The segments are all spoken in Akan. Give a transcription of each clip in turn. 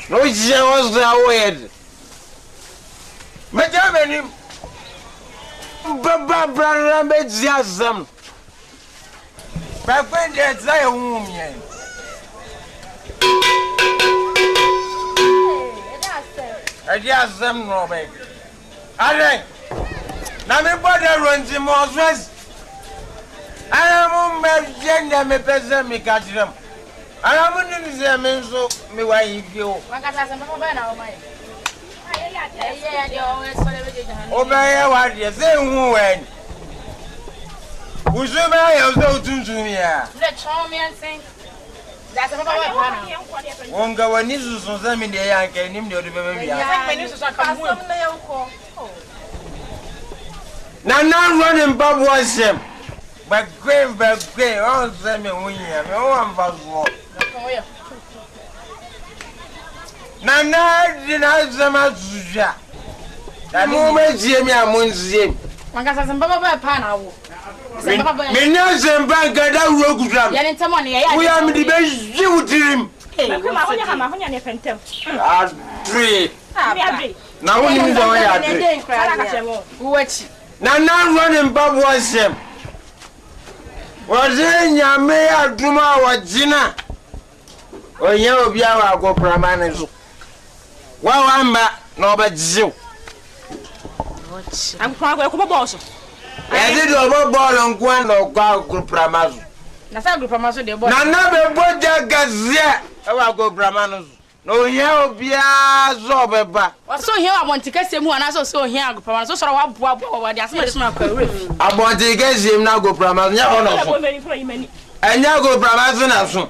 No, she was weird. But I'm Barbara Beziasm. But when there's a woman, I just am no baby. I now me brother runs in more stress. I am on gender, me peasant, me catch them. I am in the men so me why you. Obey what you say, when who's the man to me? Let's show me and sing. That's a papa. Won't go on this on them in the young can him the baby. Now running Bob was him. But grave, all them in William, no one was. Nana did not them as ya. That moment, Jimmy, I'm on Zim. One got some Baba Panel. Minas and Bank got a rogue drum. We are the best you dream. Three. Now, when you know, what? Nana running Bob was him. Was in your mayor, Duma or Gina? Or you be our go Pramanis. Well, I'm back, no, but Zoo. I'm quite welcome, boss. I did over ball on one or go Pramazu. Nasa go Pramazu, the boy. Nana, but that gazette. I go Brahmanos. No, here be a zobba. So here I want to get him one. I saw here go Pramazu. So I want to smoke a roof. I want to get him now go Pramazu. And now go Pramazu.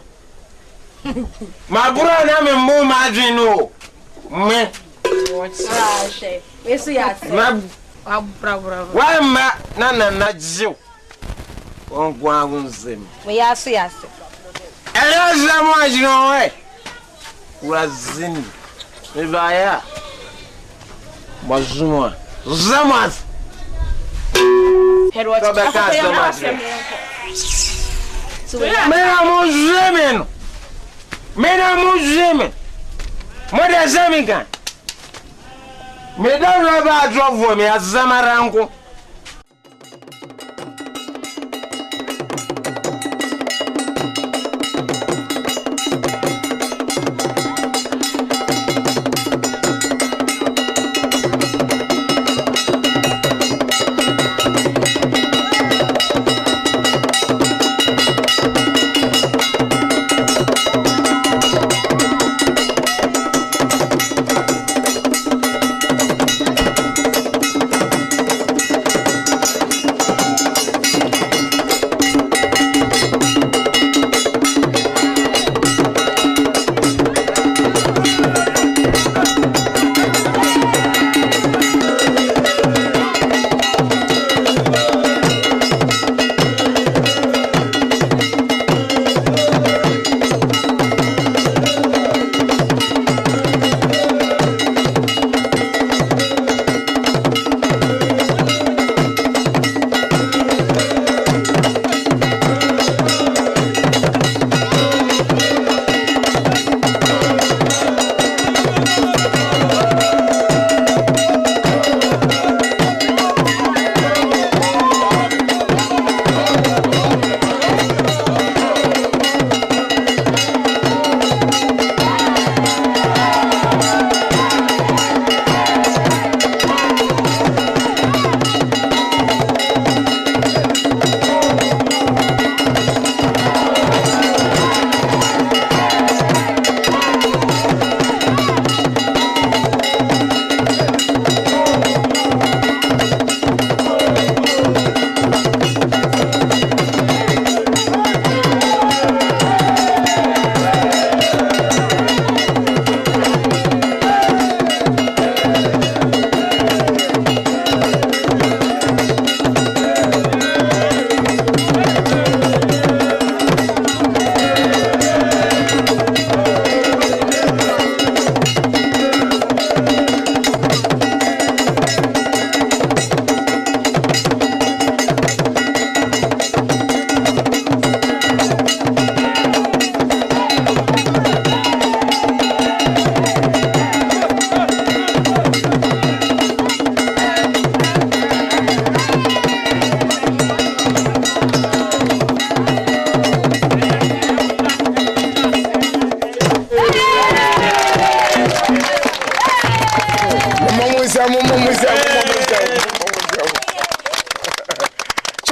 My brother, I'm in more margin. No, me. Yes, yes. Why, Nana, not you? Won't go on them. We are so yes. And as I was, you know, was in Rivaya. Mazuma. Zamas. Head watch the Zamas. Mena mujeme. Moda zamika. Me don't ever drop for me as Zamaranko.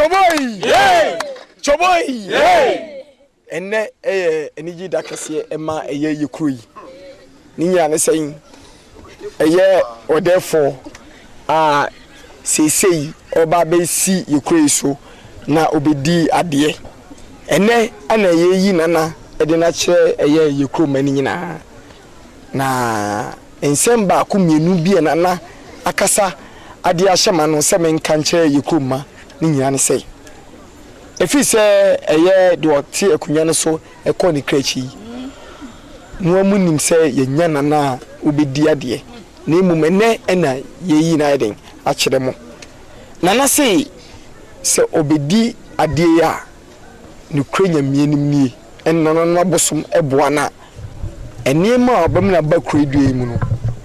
Choboy! Yay! Choboy! Yay! Enne eniji da kese ema eye yekui. Ni nya ne saying eye odefo sei oba be si yekui so na obedi ade. Enne ana yeyi nana ede na kire eye yekru mani nyina. Na ensem ba ku mienu bi nana akasa ade ahyema no se men kan kire yekru ma ni nyina ne sei. Efi se eye de ote akunya no so ekọ ni krachi. No amunim se yenya nana obedi ade. Na emum ene na yeyi na eden a kire mo. Nana sei se obedi ade ya ni krenya mienim nie enno no abosom eboana enema obam na ba kredue mu no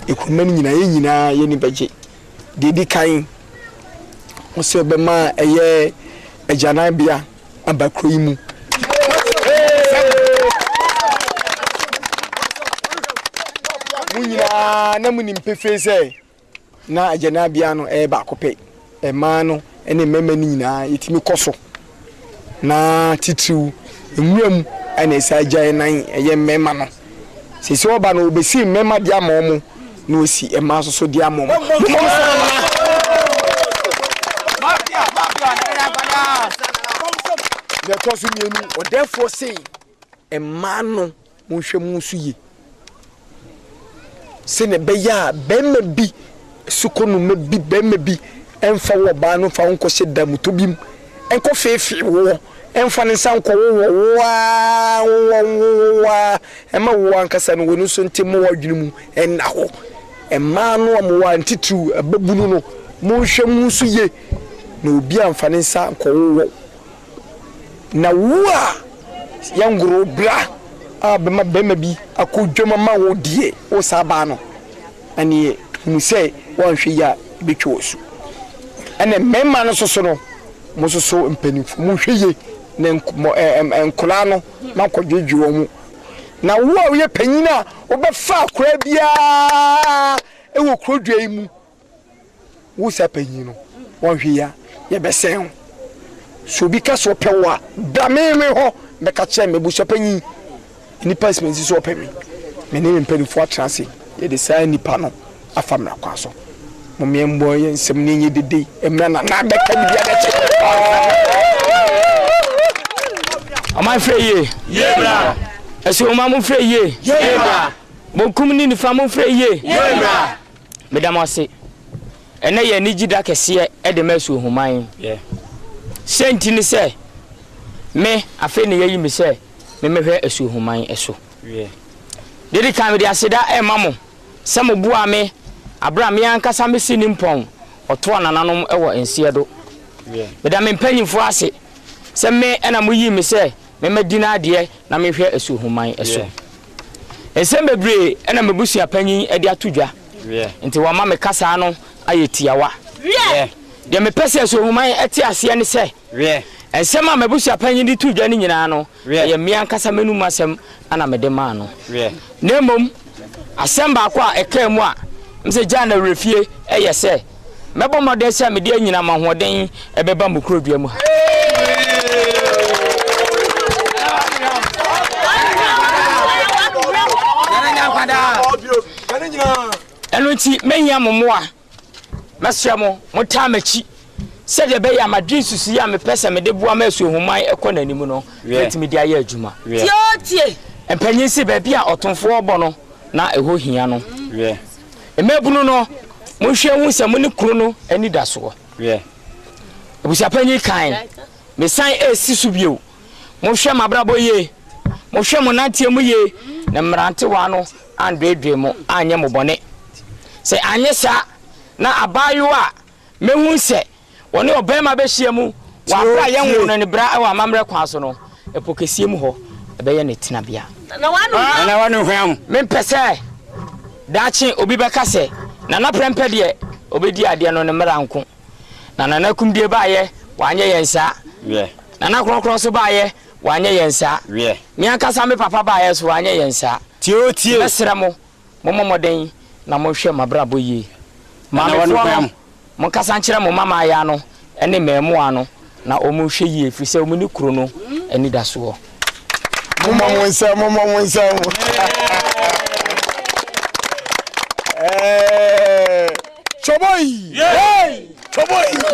ekuruma ni nyina ye ni beje dedi kan o se obema eye agyanan bia abakro mu munyina na munim pefese na agyanan bia no ba kope ema no ene mema ni nyina yetimi koso na titu enwuram ana esaja nan eye mema no sisi oba no obesi mema dia momo na osi ema so dia momo the tosu mienu o therefore say ema no monhwemu suye se ne beya bemma bi sukonu mebi bemma bi emfa wo ba no fa wonko hye da mutobim enko fefe wo emfa ne sanko wo ema wo ankasa no wonu so ntemo wadwene mu enna ho ema no mo wa ntitu ababunu no monhwemu suye na obi amfa ne sanko wo na wo yangro bra abema bema bi akodwama ma wo die wo saba no ani mu se wonhwe ya betwosu ene memma no soso no mososo mpanimfo mu hweye na enkola no makodwedwo mu na wo ye panyina obefa akora bia ewo krodwa mu wo sa panyino wonhwe ya ye besen so bi ka so pewa da me ho be ka che me bu so panyi ni pasmen si so pemi me ne mpanimfo atrase ye de sa nipa no afamra kwa so momembo ye nsem ni nyi dede emna na be ka bia da che amai freye ye bra ese o ma mo freye ye bra mo kumni ni fa mo freye ye bra medamase ene ye ni gida kese e de masu human ye senti ni se me afi ne yeyi me se me mehwe asu human eso ye dede kan me de aseda e mamo se mo bua me abra me ankasa me sini mpon oto nananom e wo ensie do ye beda me mpanyimfo ase se me ena mo yi me se me madina ade na me hwe asu human eso ensem bebre ena mebusu apanyin e de atodwa ye nti wa ma me kasa no ayetiawa ye de me pese asu human eti ase ne se ye ensem a mebusu apanyin di tudwa ni nyina no ye me ankasa menum asem ana me de ma no ye nemom asem ba kwa ekemu a mse jana refie eyese mebo mode se me de nyina mahoden ebeba mukrodua mu eno ti menya momoa mesremo motamachi se de be ya madrin susu ya me pese me de boa masu human ekonanim no etimi de aye adwuma tie empanyin si ba bia otonfo obo no na eho hia no emebunu no monhwe hu se moni kuro no ani da so ebusia panyin kan me san esi so bio monhwe mabrabo ye monhwe monantie mu ye na mrante wa no andwedwe mo anye mo bone se anye sa na abayo a mehu se woni obema be hia mu wa bra ye hu no ne bra wa mamre kwa so no epokesie mu ho ebe ye ne tenabia na wanu hwam me pese dachi obi beka se na prempe de obedi ade no ne mranko na nanakum die baaye wanye yensa na kronkron so baaye wanye yensa mi ankasa me papa baaye so wanye yensa tie mesremo momomoden na mohwe mabrabo yi ma me fo mo kasa nkire mo mama ya no ene memu ano na omo hwe yie fi se omo ni kuro no ani da so Mama wonsa Choboy! Hey! Choboy!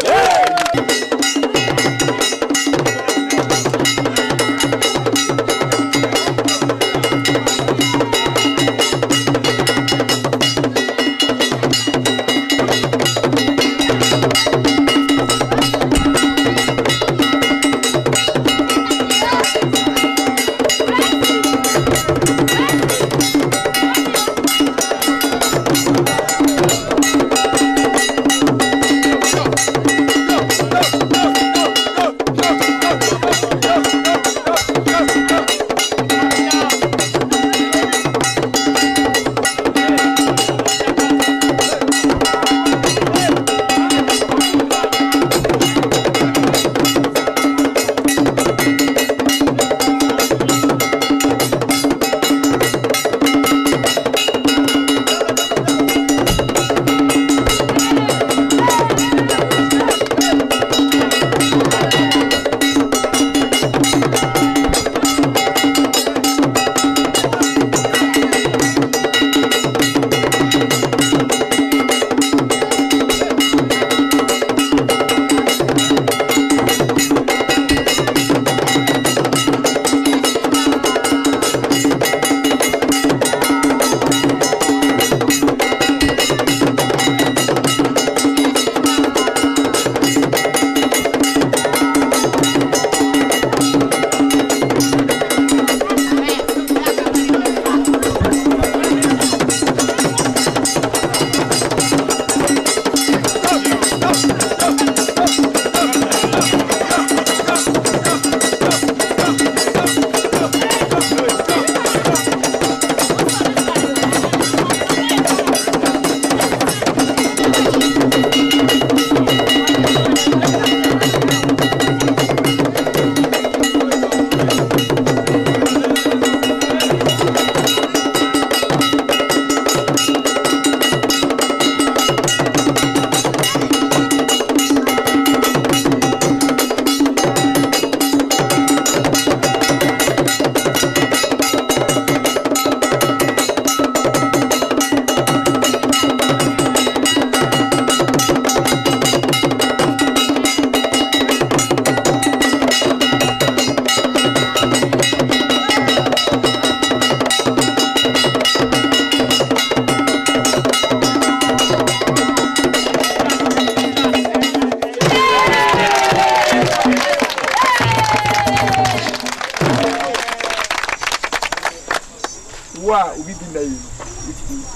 wa obi bi na yi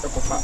ekofa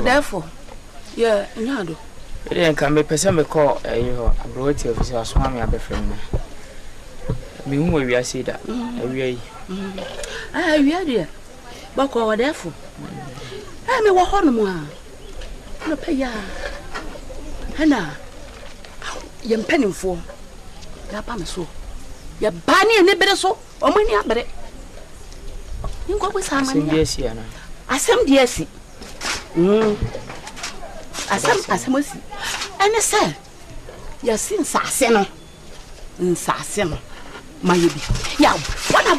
Therefore, yeah, Nado. Then can be person call you abroad officer or swami a befriend. Me whom we are say that. Ah, we are there. Bako, therefore. I may walk on more. No pay ya. Hannah, you're penning for. Yapama so. You're banning and never so, or money up it. You go with some yes, Yana. I some dear see. I some was. And I said, you're seen Sasseno. Sasseno. My baby. Yeah, bona.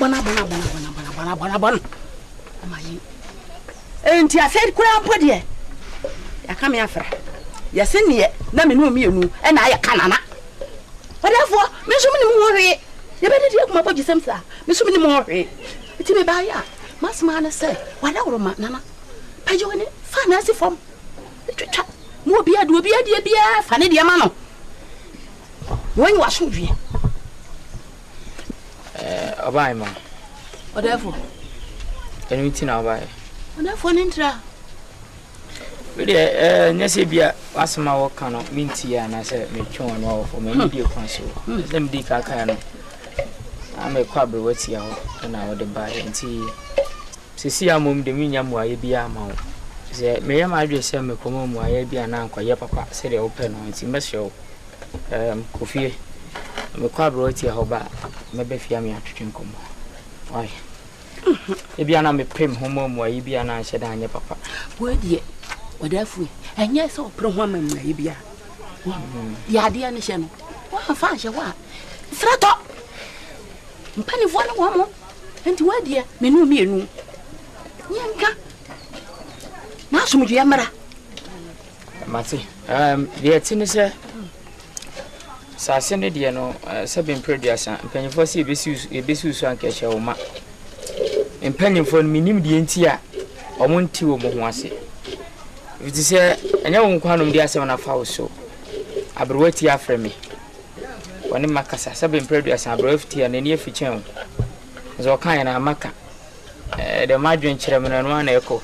And I said, Crown Podier. I come here for. Yes, in here, let me know me, and I can't. Whatever, Miss Minimore. You better take my body some, Miss Minimore. It's me by ya. Masman say, what our nana? Pajoni, fancy from more beer, do be a dear beer, funny dear man. When you wash me, a buy, ma. Whatever. Anything I'll buy. Whatever an intra. Really, Nesibia, ask my work cannot mean tea, and I said, me chon or for many dear console. Them dick I can. I'm a quabble with you, and I would buy and tea. See, I'm the minium why you be a mount. Say, may I address me come home why you be an uncle, your papa said the open on its mess show. Coffee. I'm a quabble with you, how bad. Maybe if you are to drink come. Why? If you are not a prim home where you be an answer than your papa. Word yet, whatever, and yes, so pro woman may be a idea and channel. What a fashion, what? Flat up. Penny for a woman, and to where dear, me no me no. Yanka. Now, some Yamara. Matty, the Tennessee. So I send it, you know, seven previous and penny for see business and catch your ma. And penny for minim the intia, or 1 2 or more. If it is a young quantum dear 7 of house so. I brought here for me. When in Macassa, seven previous and brought tea and a near feature. So kind of Maca. The margarine chairman and 1 echo.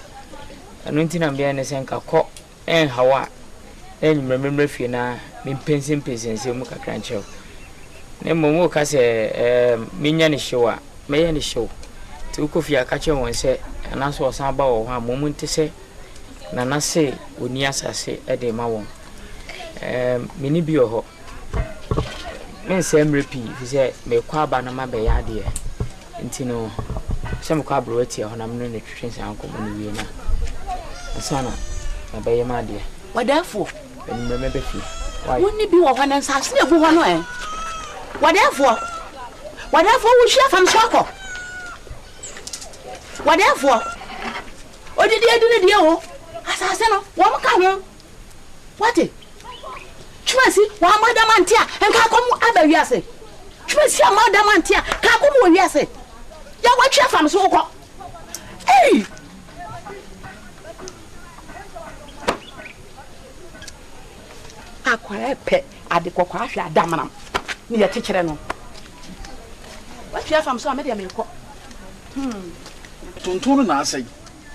And 19 and behind the Sanka cock and Hawa. Then remember if you now been pensing patience, you muka crancho. Nemo say, Minion show, may any show. To Kofia catcher one say, and as was about 1 moment to say, Nana say, would Niasa say, a day mawon. Minibio ho. Men same repeat, he said, may quabana my bayardia. Intino, some carburetor on a minute trains and come in the Sana, my bay, my dear. What therefore? And remember, wouldn't it be one and such never one way? Whatever we share from Swako? Whatever? What did you do the deal? As I said, one come. What it? Tracy, one Madame Antia, and Kakomu Abba Yase. Tracy, Madame Antia, Kakomu Yase. You watch your from Swako. Hey! Aqua pet at the Coquasha Damanam near teacher. What you have from some medium? Tonton and I say,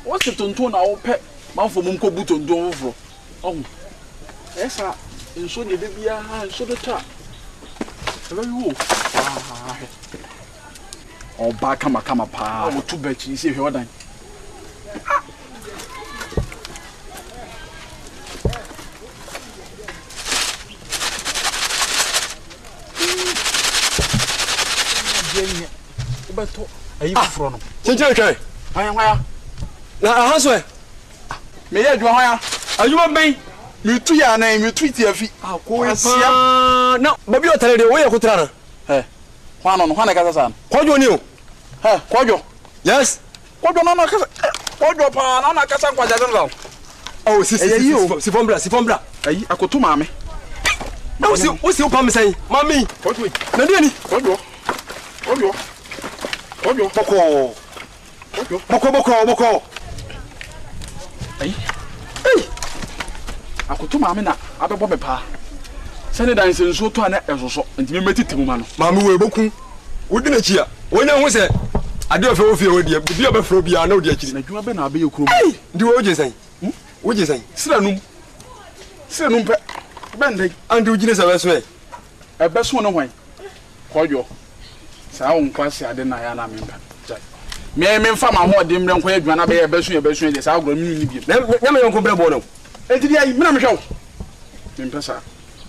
what's the tonton our pet? Mouth for Munko Button Dover. Oh, yes, sir. And so the baby and so the top. Very well. Oh, back come a pa, or 2 bet you see your dime. Are you from? Chinchake. I am where? Now, Hansway. May I do higher? Are you a me? You 2 year name, you treat your feet. I'll call you. No, but you're telling the way of Kutrana. Eh, one on one, I got a son. What do you know? Eh, Quadio. Yes. What do Quadio Pan, I'm not Cassan Quadrant. Oh, Sifombra. I could to mammy. No, what's your palm saying? Mammy, What we? Nadiani. Quadio. Boko. Hey. I could to mammy now. I don't want pa. Send it and so to an episode and you met it to man. Mammy will book. Wouldn't it here? When I was there, I don't feel with you. If you have a phobia, I know the actually. You have been a big crew. Do what you say? What you say? Sinum Bendy and do you as well? A best one away. Quadio. Sound quasi I didn't I may I mean from my more dim than where you are a best way. This I'll go immediately. Never your complaint. And today I'm show. Impesa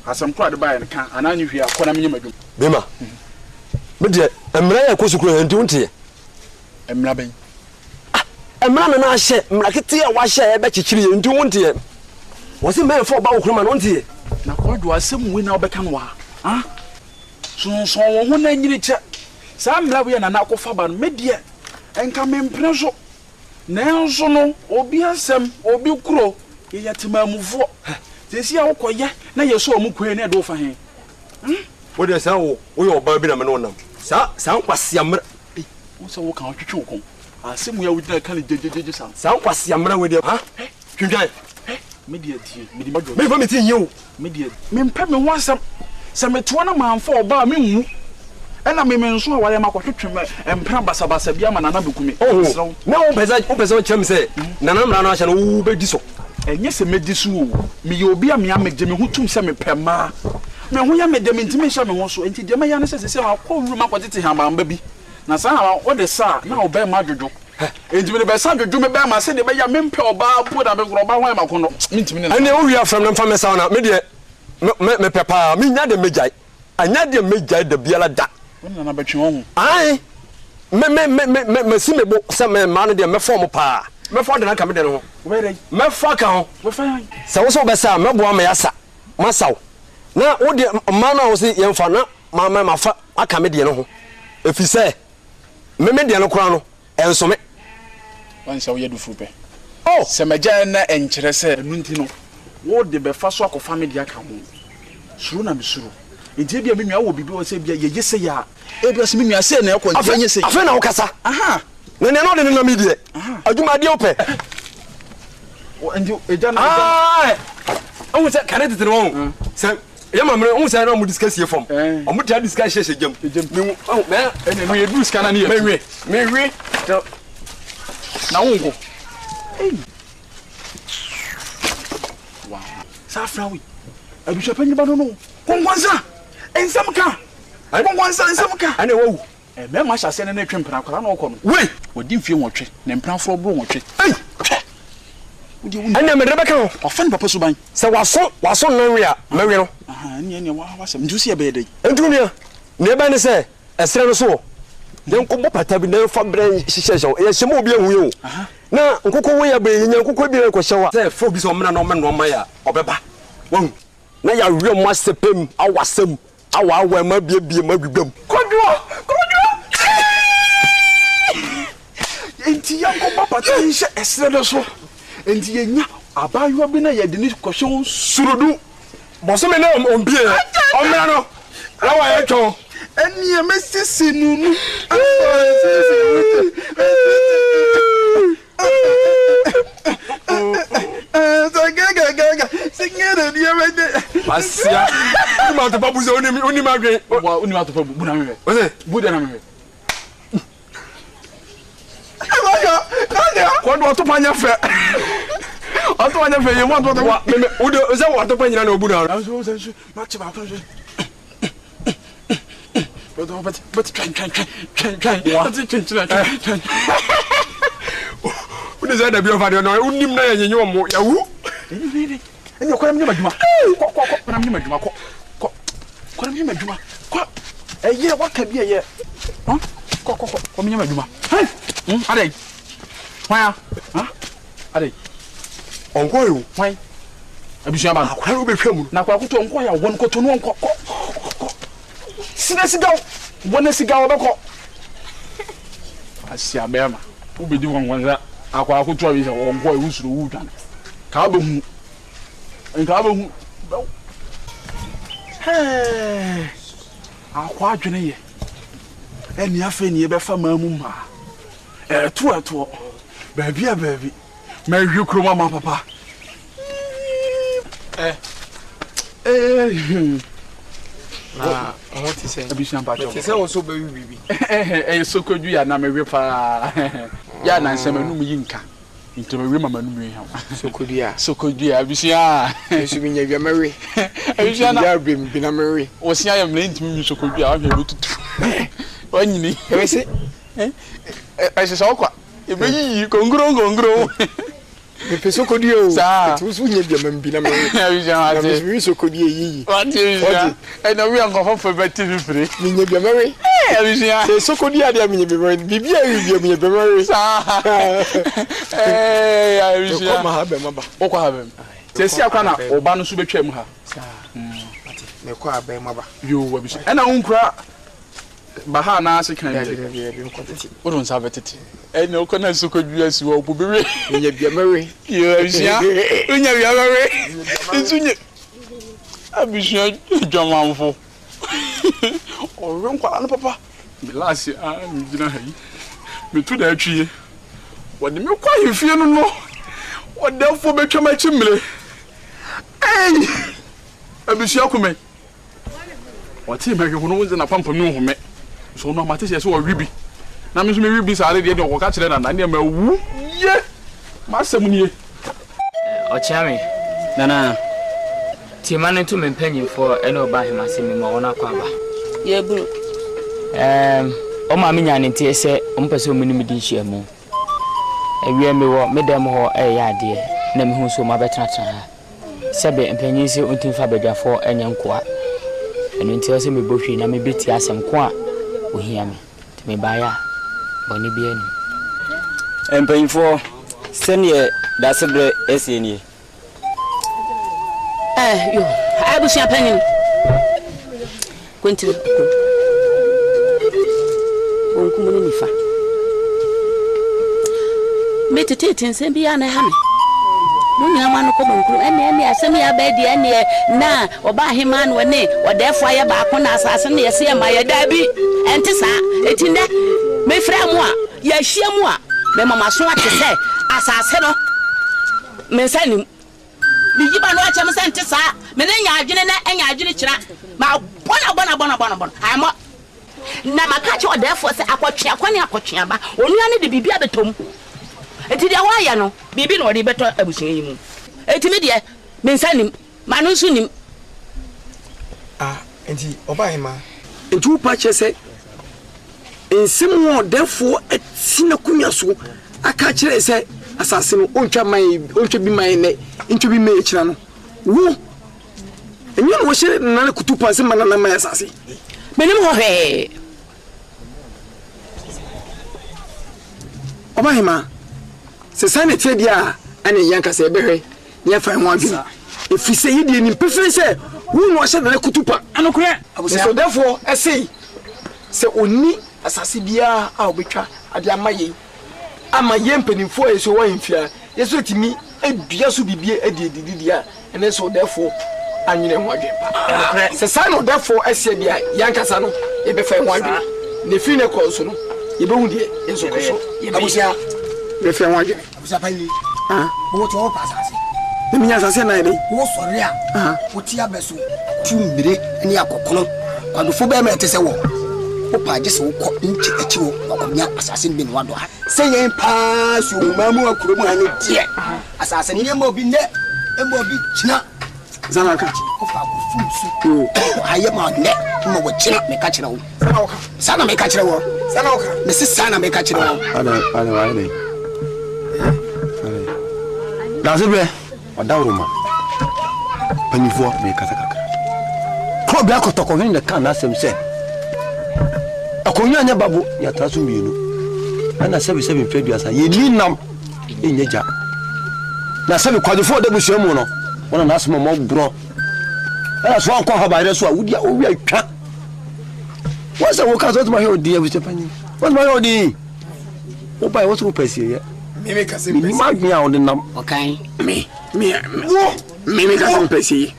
has some quite by and can and I knew here. What I mean, Bima. But yet, I'm Raya Kosuku and don't hear. I'm loving. A man and I said, Mraketia was share bet you and don't hear. Was a man for about woman on here? Now, what do I say we now become wa? Ah, so one I need it. Some love and an alcohol faban media and come in pressure. Now, so no, or be a sem or be crow. Yet to move for. They see how quiet. Now you saw Mukwene do for him. What is our we are Barbina Manonam? Sound was yammer. Also, walk out to choke. asemu ya wudina kan jejejeje sam sa nkwase amra we de ha twidwan media tie medi majo me fa me tin yew media me mpa me ho asam se me to na manfa oba me hu ena me nso a wale makotwetwe empra basabasa bia ma nana bekumi oh na wo pesa chem se nana mra no ahya no wo bedi so enye se medi so o me ye obi a me amegje me hutum se me pema me ho ya me de me ntime hya me ho so enti de me ya ne se se akọ wuru makotete hamba bi na sa wo de sa na oba ma dwodwo enti me be sa dwodwo me be ma se de be ya me mpe oba po da be gro oba wan makono me ntime ne ene wo wi afram na mfa me sa na me de me pepa me nya de mejai anya de mejai de biala da wona na betwe ho ai me si me bo se me ma no de me form pa me for de na ka me de no were me fa ka ho we fa se wo so be sa me bo ma ya sa masaw na wo de ma na wo se ye mfa na ma fa aka me de no ho efise me de no kura no enso me wan sa wo ye du fupe oh se meja na enkyere se enu nti no wo de be fa so akofa me de aka ho suru na me suru enti bia me nua wo bibi wo se bia ye yese ya e bia se me nua se na e ko nti yese afa na wo kasa aha ne no de na me de adwuma de ope enti eja na ah o se kan tete no se ya mamre o se na mo discuss ye form o mo dia discuss she jam me o me ene me edu scanner na ye me wi na wongo wow safrawi abisha panyi ba no kongwanza ensamka kongwanza ensamka ane wo me ma hya se ne twempena kwara na okọ no we wodi mfie nwotwe ne mpena fro bro nwotwe ane me rebeka ho ofan papa suban se waso no wi a mawi no aha ne wa se njusi e be dey entunia ne ba ne se esere no so den ko bo pata bi ne fa bran hihye ye hyemo obi ahu ye o na nkoko wo ya be nya nkoko bi ko hyewa se fo bi so mna no me no ma ya obeba won na ya wi mo asepem awasem awa ma bie ma gwibam kodwo enti ya ko pata hihye esere no so enti ye nya abayo bi na ye de ni ko hye surudu boso me na ombie omra no la wa ye twon eni e mesisi nunu singere ni amede asia ni ma to babu ze oni ma gwen oni ma to babu bu na me o se bu de na me ko do to panya fe o to panya fe ye mo to me o de o se wa to panya na obu na so ma chi ba ko so but try Uni za da bi ofa de no unim na yenye omo yawu eni okora mnyama djuma ko na mnyama djuma ko na mnyama djuma ko eye waka bi eye ko mnyama djuma adai waya adai onko yo wai abisua ba akwara obehwam na kwa kuto onko ya won ko to no onko sinasiga wona siga obeko asia bema ubedi wonwanza akwa akutu abi se onko e usuro wudwan ka ba hu nka ba hu akwa adwene ye eni afa ni e be fa mamu ma eto baabi a baabi ma hwi kroma ma papa na o ti se abishan pa jo ti se o so be wi bibi sokodu ya na mewe pa ya na nsema num yinka nto mewe mama num yi ha sokodu ya abishan yesu bi nya bia mewe abishan ya bem bi na mewe o sia ya mle ntimi sokodu ya ahwe lututu wanyini e se se so kwa e be yi kongro me pe sokodu o sa tu su nya bia mem bi na mewe abishan ate me sokodu yi wati e na wi anko fa beti fifre mi nya bia mewe abishan se sokodu ya dia mi nya bia mewe bibia wi bia mi nya bia mewe sa abishan ko ma ha be maba o kwa ha be se si akwa na oba no so betwam ha sa me ko abe maba yo abishan e na unkura baha na ase kan bi ko tete o don sa betete e na ko na sokodu asi wo bu bewe mi nya bia mewe yo abishan unya bia mewe nsunye abishan jamanfo o ron kwa na papa mi last mi gina ha yi mi tu da atwie What the milk you feel no? What therefore become a chimney? Hey, I be sure come. What he make who knows in a pump for me? So no matter yes or ribi. Now Miss Ribi is already at the catcher and I never woo. Yeah, Master Munye. Ochami. Nana. Timane to me penny for any by him as him on a quaba. Yeah, bro. O mammy and say, Umpeso minimum share more. A real me what madam or a idea, name who so my better. Sabe and pennies until Fabeja for any unqua. And until me bushy, and I may be tia some qua, who hear me to me by ya. Bonnie be any. And paying for senior, that's a great SNE. You, I was champagne. Quentin. Won't meditate and send me an hammy. No man come and any assembly a bed, any na or buy him man when they or therefore I back on assassin, yes, my dabby, and Tessa, it in that may frame moi, yes, she moi, the mamma swat to say, assassin, may send him. Did you know what I'm saying to say? Menina, and I did it. My bona. I'm up. Namakachi or therefore say, I watch Aquania, only I need to be at home. And did I know? Bibi or the better I was saying him. Etimedia, men send him, Manusunim. Ah, and he obey him. And 2 patches say, in some more, therefore, at Sinacunasu, I catch it, say, assassin, uncha be my name, into be made channel. Woo! And you know, she none could 2 pass him, and my assassin. Menemo, Obahima, Society, dear, and a young Casaberry, near fine one. If we say you didn't prefer, say, who was a Kutupa, and so therefore, I say, so only Assasibia, our witcher, at Yamaye. I'm a young penny for a so in fear. Yes, to me, a biasu be a dear, and then so therefore, I need a one. Sasano, therefore, I said, young Casano, a before one. The funeral calls, you don't get so. You was the fair one. What your pass? The Mias are saying, what's for real? What your best 2 minutes and Yakono, and the Fubema to say, Opa just walk into a chew or assassin been one. Saying pass you, Mamma, Kuruma, dear. Assassin, you will be there and will be China. Zanaka, I am on net, no what China may catch it all. Sana may catch it all. Sanoka, Mrs. Sana may catch it all. Does it or Daruma? Pennyford may cataka. Probably I could talk of in the can as him say. A Konya babu, Yatasumino, and I 77 February, ye need num in your job. Now, 7 quite 4 double Shamono, one and ask more bro. That's one call her by the so would you cat. What's the work out of my old dear, Mr. Penny? What's my old dear? Oh, by what's who pays here? Mimic us in me out the num. Okay, Me, Mimic us in Pessy.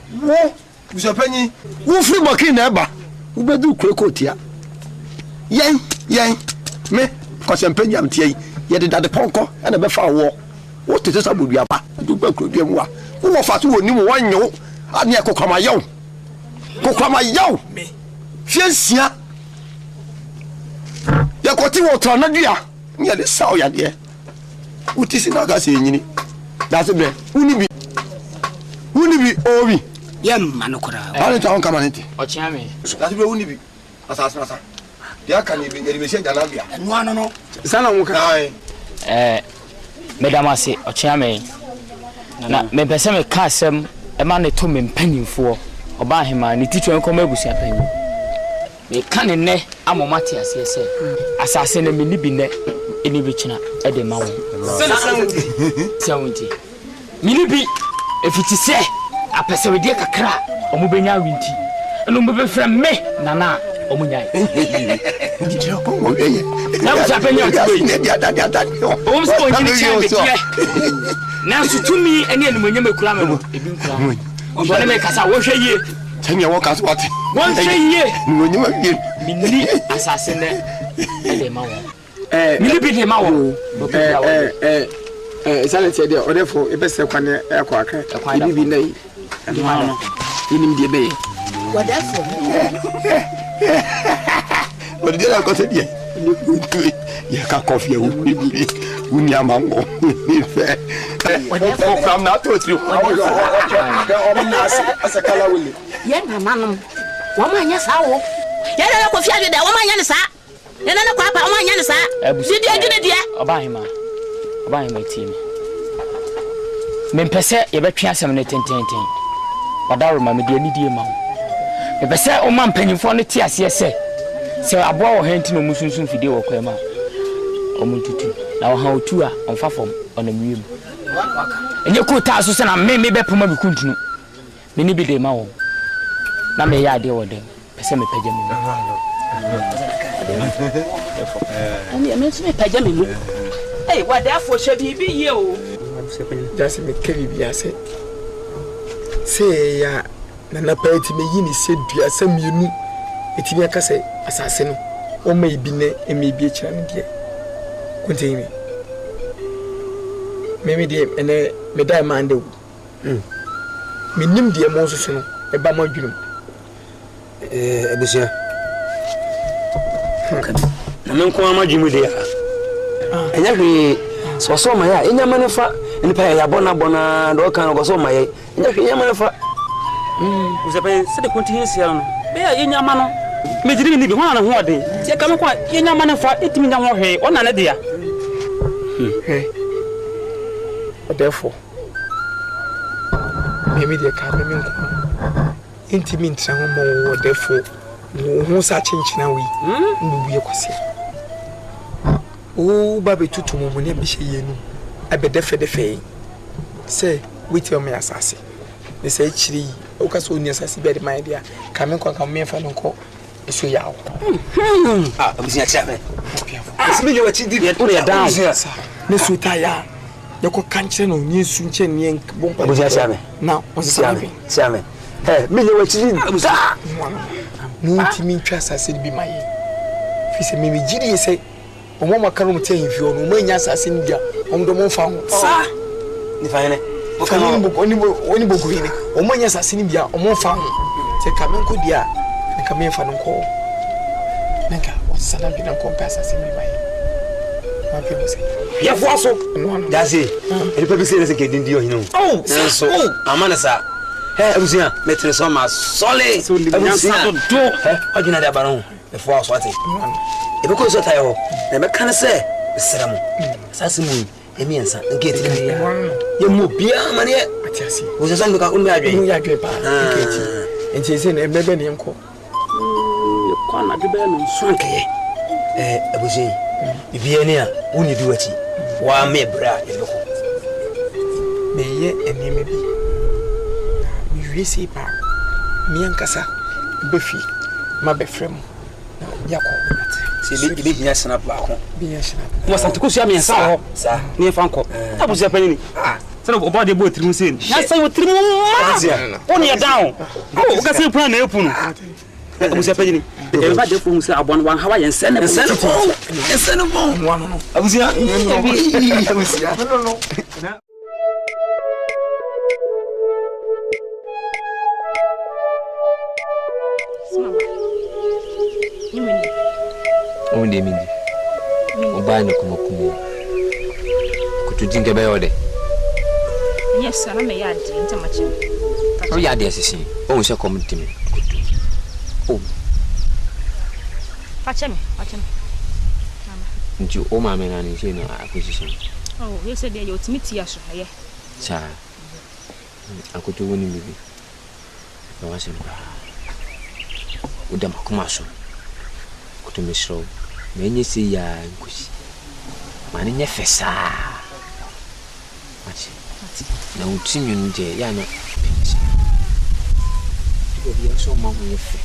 Mr. Penny, Who free Makin ever? Who better do Crocotia? Yay, me, because I'm penny, I'm tea, yet at the Ponco and a Befar war. What is this about your back? Do Beckham? Who of us who knew one yo? I near Cocamayo. Cocamayo, me. Fiancia. Yakoti water, not dear. Near the sow, ya dear. What is in Agassi? That's a bit. Wouldn't be Ovi? Yam Manocora. I don't come on it. Ochami. That's where wouldn't be. Assassin. There can you be getting Janabia? And one no. Sana Mukai. Medamasi, Ochami. Na me pese me ka asem e ma ne to me mpanimfo oba hema ne teacher enko mabusia panyi me ka ne ne amomati ase ese asase na me ni bi ne eni bi kina e de ma wo sawunti me ni bi efiti se apese we de kakra omo benya winti eno mo be fra me nana omo nyai Ndiro ko mo ye na busia panyi atwe omo so onyi ni chia na sutumi ene enumonyam ekura me no ebi nkura obo ne me kasa wo hwe yie tanya wo kasa wate wo hwe yie enumonyam abie minni asase ne ele ma wo mini bi de ma wo silent here there order for ebese kwane ekwa aka ibi nai no inim de be what that for what did I got it ya ka coffee uni amango what from now to you asa kala wuli ye na manum wo ma nya sa wo ye na ko fia de wo ma nya ne sa ye na ko apa wo ma nya ne sa di di di oba hima team me pese ye betwe asem ne tententen wadaro ma me de ani die ma me pese o ma mpanyimfo ne ti ase ese se aboa wo henti no musunsun fide wo kwema o muntutu na wo ha otu a onfa fom onamiem enye ko ta so se na me be poma bi kuntunu me ni bi de ma wo na me ya de wo de pese me pagya me ani me so me pagya me mu hey what that for shebi bi ye o just me kebi bi ase say ya na na party me yi ni se dua samienu etimi aka say asase no o mai bi ne emi bi ekira ne de continue me de ene me dai mande wu me nim de mo so no e ba ma dwunum ebusia na men ko ma dwumu de ya enya hwe so ma ya enya manefa nipa ya bona do kan go so ma ya enya hwe enya manefa usepe se de continue sia no be ya enya ma no me jiri ni bi ho na ho ode ti ka me kwa enya manefa etimi nya ho hwe ona ne de ya therefore maybe they can me nko intimi ntra ho mo therefore wo sa chinchina wi ndu ye kwase o ba betutu mo ne be hye nu abede fede fe say wait your me asase they say chiri o ka so ni asase be de my dia ka me kwa ka me fa no ko eso yawo abusia chabe asimi je wachi di o ya down ne su ta ya yako kanche no ni su nche ni bomba abusia chabe na o se chabe me je wachi di abusia no ntimi ntwa asase bi maye fi se me jiri se o mo makaro mo ten fi ono mo nya asase ni dia o ndo mo fa ho sa ni fa ne o ka oni boku ni o mo nya asase ni bia o mo fa ho se ka men ko dia ne ka men fa no ko nka o sana bi na ko pa asase ni maye ma bi mo se ya fo aso dase ele pa bi se ke dindi o hinu so amana sa abusia metre so ma sole abusia do ogina da baron e fo aso ate ebe ko so tayo na me kan se sram asase mu emiensa ngeti kan ye mu bia mane atiasi wo se san ka unme adwen mu ya adwen pa ngeti enti se na ebebe ne nko ye kwana de be no so ankaye abusia bibia ne a woni di wachi wa me bra e loko me ye eneme bi mi wiese pa mi ankasa befi ma befrem yakọ se bi nya snap ba ko bi nya snap mo santuko sia me sa ho sa ni fa nko abusia pani ni se no oba de bo trimu se ni na say wo trimu on ya down o ka se plan na epu no abusia pani ni e ba de fo mu se abon wan hawa yen se ne bon abusia no onde mindi obana kumakumu kutujinge bayode yes ana me yadi ntamachi o yadi asisi o se community me kutu o facheme mama nti o ma me na ni se no acquisition oh yes dey ultimate aso ye cha akutu woni bibi no wase mba udama kumaso kutumisho menye se ya nkusi mane nye fesa mati na utinyu nje ya na pinchi tibo bia so ma ho yefe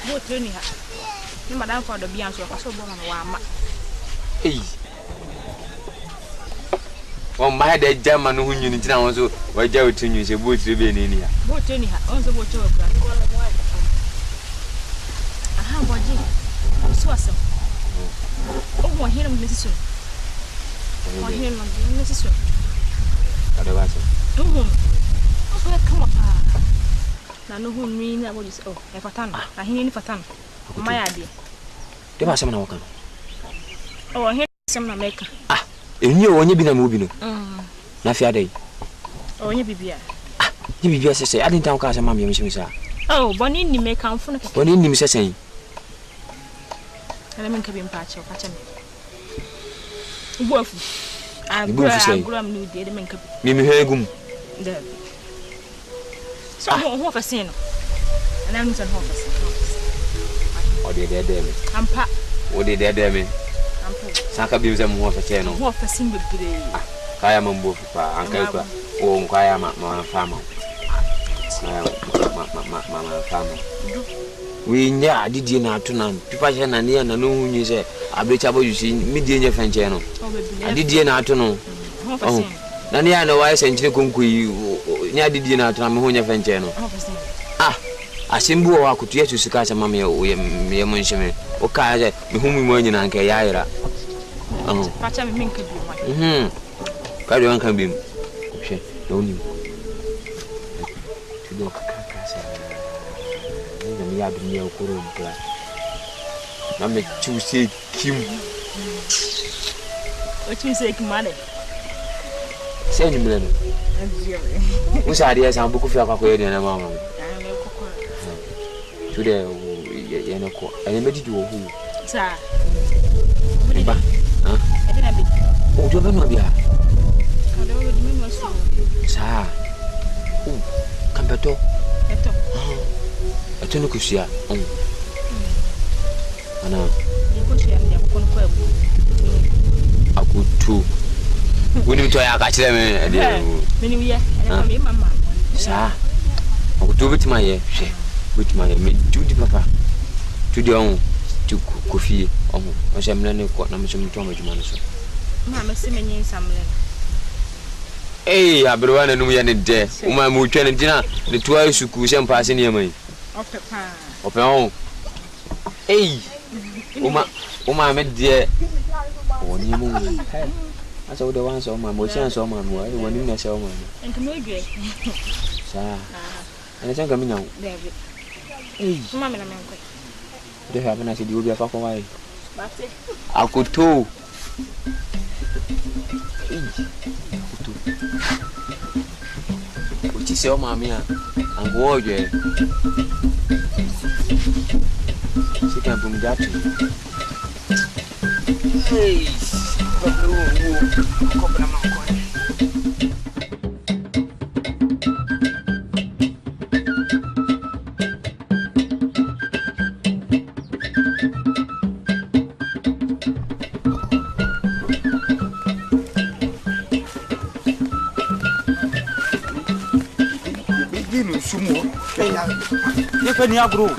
botoni ha ni madam fa do bia so ka so bo ma wa ma o ma de jama no hunyu ni tina won so waja utinyu se botire be ni ya botoni ha on so botoro bra aha boji so asem Oh, my hair, Mrs. My hair, Mrs. Otherwise, come on. Now, no, who mean that was oh, a fatan. I hear any fatan. My idea. There was some walking. Oh, I hear some maker. Ah, you knew when you been a movie. Nafia day. Oh, you be beer. You be beer, say, I didn't tell Casa Mammy, Miss. Oh, Bonnie, you may come from when in him saying. I mean, cabin patch or patch. Wolf. I'm going to say, new dear man. Mimi Hegum. So, half a sin. And I'm not half. Or they dead them. I'm pat. What did they damn me? Saka bills and half a channel. Half a single day. I am on both Uncle or Kayama, my farmer. My farmer. We never did dinner to none. People and near no one you say, I bet you see me in your fan channel. I did dinner to know. Oh, Nania no wise and Chikunku, near did dinner to Mahonia fan channel. Ah, a symbol I could yet to Sikasa Mammy or Yamunshime, or Kaya, whom we were in Ankayaira. Oh, Pacha Mink. Carry on can be. Don't you? To look at the yard near Kurum. I'm a Tuesday Kim. What you say, money? Send him. Whose ideas are book of your cocoa and a mamma? Today, Yanako, and I made you who, sir. Oh, you don't know. Sir, come back to a tunucusia. Anna, I could too. We need to catch them. Sir, I would do it my with my duty, papa. To the own to coffee. Oh, I shall learn what I'm some Thomas Manson. Mamma, Simon, some. Hey, I brought a new and there. My mutual and dinner, the 12 succusion passing near me. Open home. Hey, Uma, met dear. Oh, you moon. I saw the ones on my motions on my way when you saw my. And to make it. Sir, and I think I'm now. Hey, Mamma, they haven't I said you will be a fuck away. I could too. Which is your mammy and warrior. She can bring that to you. Hey, You can grow.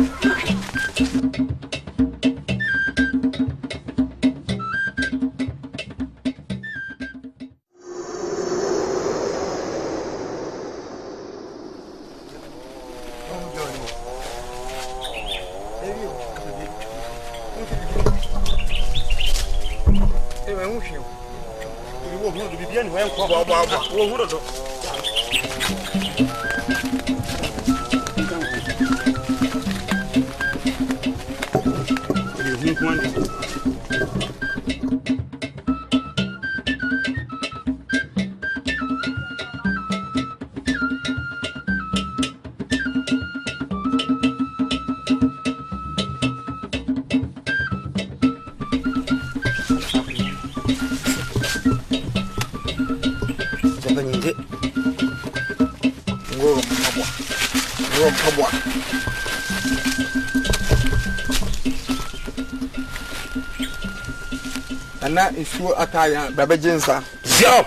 Ana isu ataya baba jinsa zio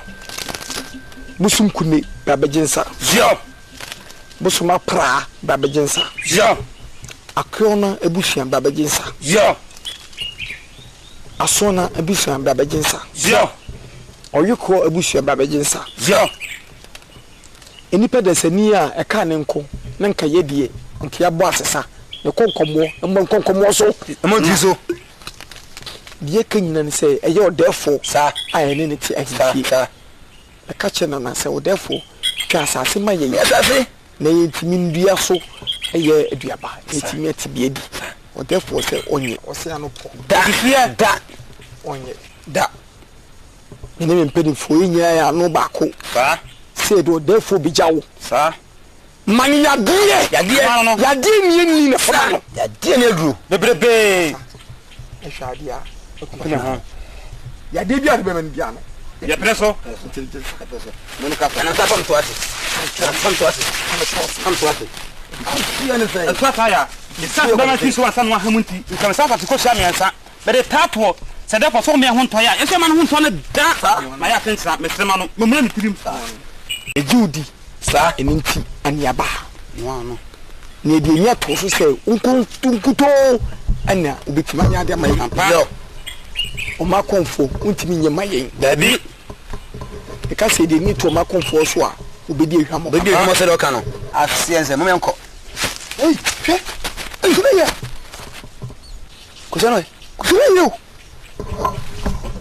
busum kune baba jinsa zio busuma pra baba jinsa zio akona ebusuan baba jinsa zio asona ebusuan baba jinsa zio oyuko ebusuan baba jinsa zio enipa desani a eka ne nko na nka yedie nka yabo asesa ne konkomo mbo konkomo so amontiso die kanyina ne say eye odefo sa aye ne ne ti ahimfie sa ka che na say odefo twa asase ma ye asase na ye ntimi ndua so eye aduaba ntimi atibie di odefo say onye ose anopo da onye da ne me mpedi fo nya ya no baako sa say do odefo bijawo sa mani yadie ni ne fo yadie ne gru bebrebe ehwadia yadie bia be man bia no ya preso no ka fa na ta pam to ate ya ne sai ta ya ni sa ba ma fi so asa no hamunti nka sa fa ko sha me ansa be de tapo se de so me ho nto ya e se ma no ho nto ne da ma ya tensa me sema no me mura ni tirim e judi sa eninti aniaba no ne de nya to so se unkunto ana obetima nya de mai yo o ma konfo untimi nya mayen dabi e ka se de ni to ma konfo so a obedi ehwamo obedi ehwamo se do ka no asiense mo menko hwe e ya ko se no yo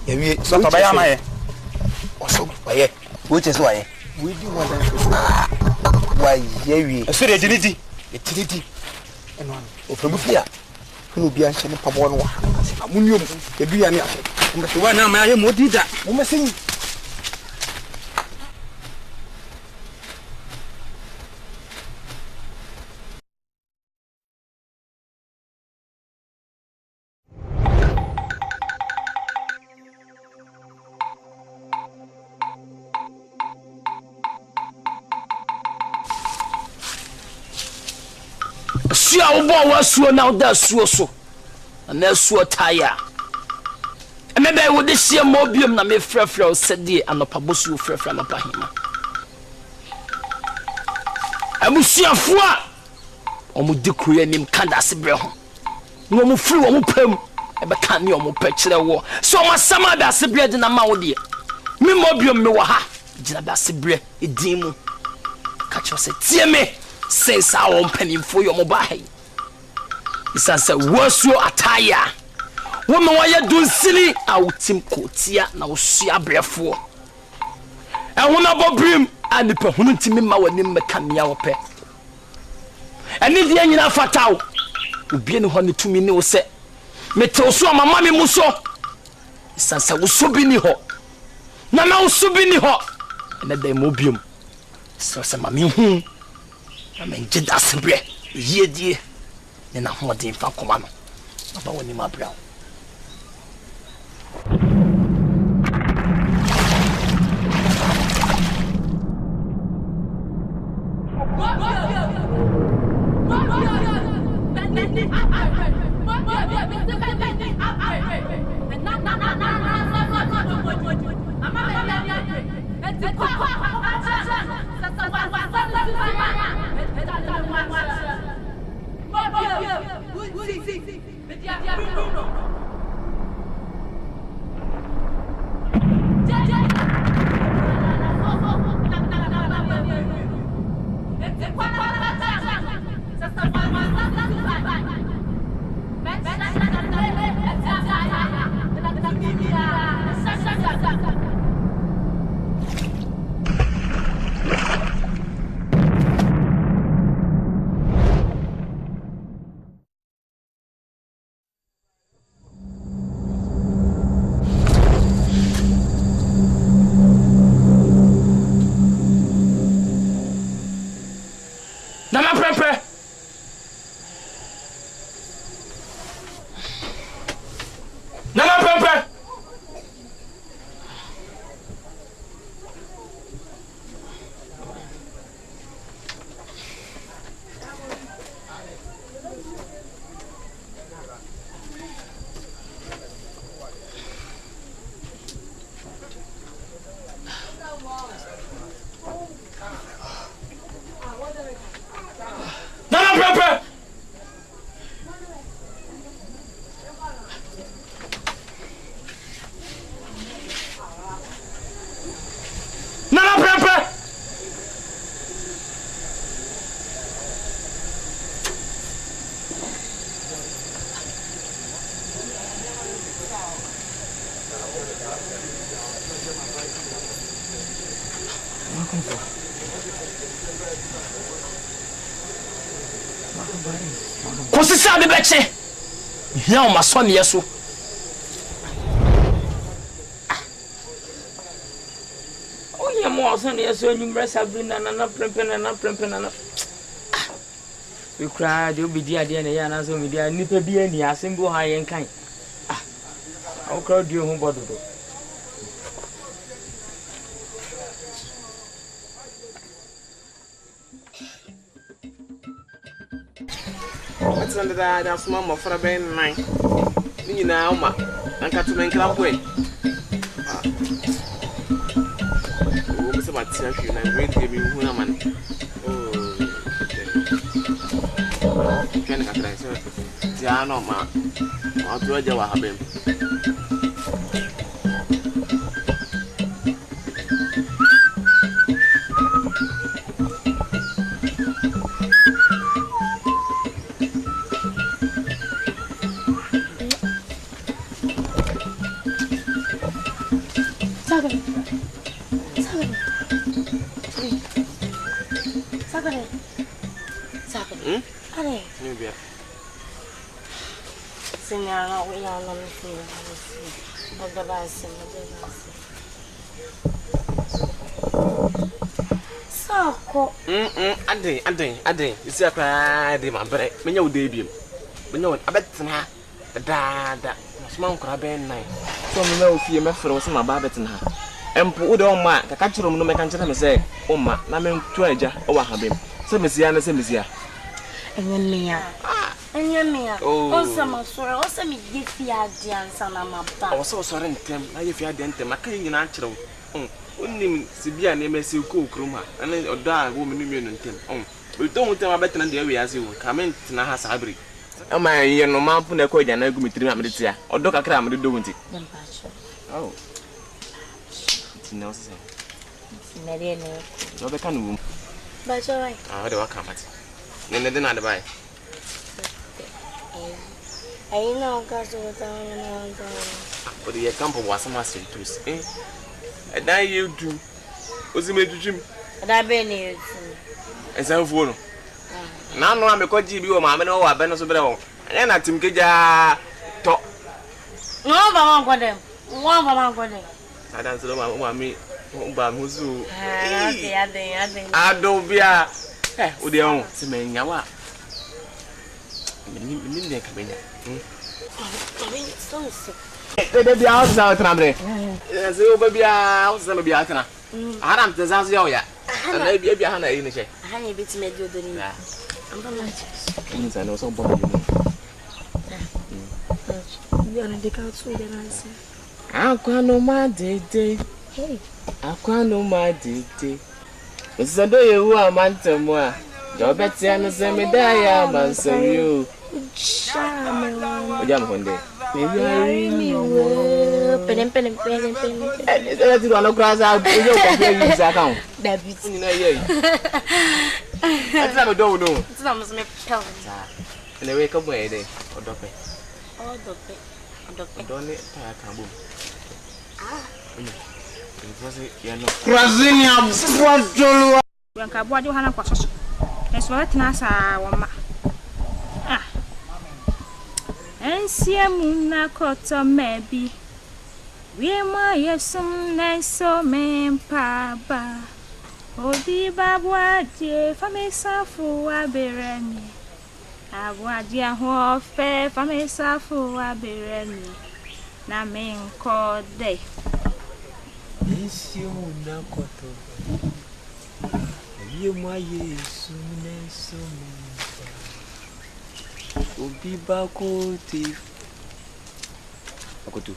ya wi so to ba ya ma ye o so ba ye wo che so wa ye we di wala why yewi so de dinidi etinidi eno an o famu fia no bia nche ne pabo no wa amunyo mu e bia ne aso mo wa na ma ye modida mo mesin sia wo bo wa suo na da suo so na suo taya emebe wo de sia mo biom na me frefre o sede anopa bosu frefre anopa hima amusiafo a omu dikuye nim kanda sebre ho no mu firi wo mu pam ebe kan ne o mu pa kire wo so ma sama da sebre de na ma wo de me mo biom me wo ha gina da sebre edin mu ka cho se tie me says our penny for your mobile. It's as a worse attire. Woman, why you doing silly? Out Tim Cotia now see a breathful. And one about brim and the permanent member when him can me our pet. And if the engine of fatal will be any honey to me no set. Metal so my mammy muso. It's as I was so bini hot. Now so bini hot. And then they mobium. So some mammy. Amen jeda sebre yedie ne na hoden fa koma no aba woni ma bra Kosisa de beche. Hia o masone yeso. O hia mo asone yeso nyumra Sabrina na prempena na. We cry de obidi ade na ya na so mi dia nipa bi ani asembo ha yen kan. O crowd you hu bododo. What's under that small for a band nine? Me now, ma, and cut to make club way. Oh, Mr. Matsaf, you and great giving who am I? Oh, can I say, Tiano, ma, I'll do a job. Signora, we are not seeing. So, Ade. You see a cry, my bread. When you debut, when you a bet her, the dad, small crab and nine. So, me know if you met for some about in her. And put on my catch room, no make and say, oh, ma, Namen Treasure, or Habim. So, Messiah, Semisia. And then me, and your mea. Oh, some sorry, also me give you a dance and I'm up. I was so sorry, Tim. I if you hadn't, my king natural. Only Sibia name as you cook, Roma, and then a dog woman in Tim. We don't tell my better than the area as you come in to Nahas Abri. Oh, my, you're no man for the coin and I go to America, or Doctor Cram, do doing it. Oh, it's no sense. No, they can't. But all right, I don't come at it. Then they didn't buy. I know, because but the camp was a master tools, eh? And now you do. Was he made to Jim? And I've been here. As I follow. Now, no, I'm a coachy, you, mamma, no, I've been so better. And I think I talk. No, I want them. One of them. I dance to my me. Bamuzu. I don't be a. Eh, would you own? Simming Yawa. They be outside, Tramre. Yes, you will be out, some of the Atana. I am the Zazioya. And maybe a Hana in the check. I need to make you the name. I'm not like I know some body. You're on the couch with the answer. I can't know my day. Hey, I can't know my day. It's a day you are man to moi. Your Betsy and the same day, I'm so you. Jam one day. Maybe pen. Let's go on a grass out. Use account. That's you know, that's not a don't know. It's not my pelvis. And they wake up where they or doctor. Oh, doctor. Don't it? I can't move. Krazinia Bwajolo. Yanka Bwajolo hana kwa soso. Neswa tinasa wama. Ensia muna koto mebi. Wiema yesum nenso mempaba. Odi babwaje famesafu aberemi. Abwaje ahofe famesafu aberemi. Na menkode. Ensia muna koto. Wiema yesum nenso mempaba. Obi bako tif. Akoto.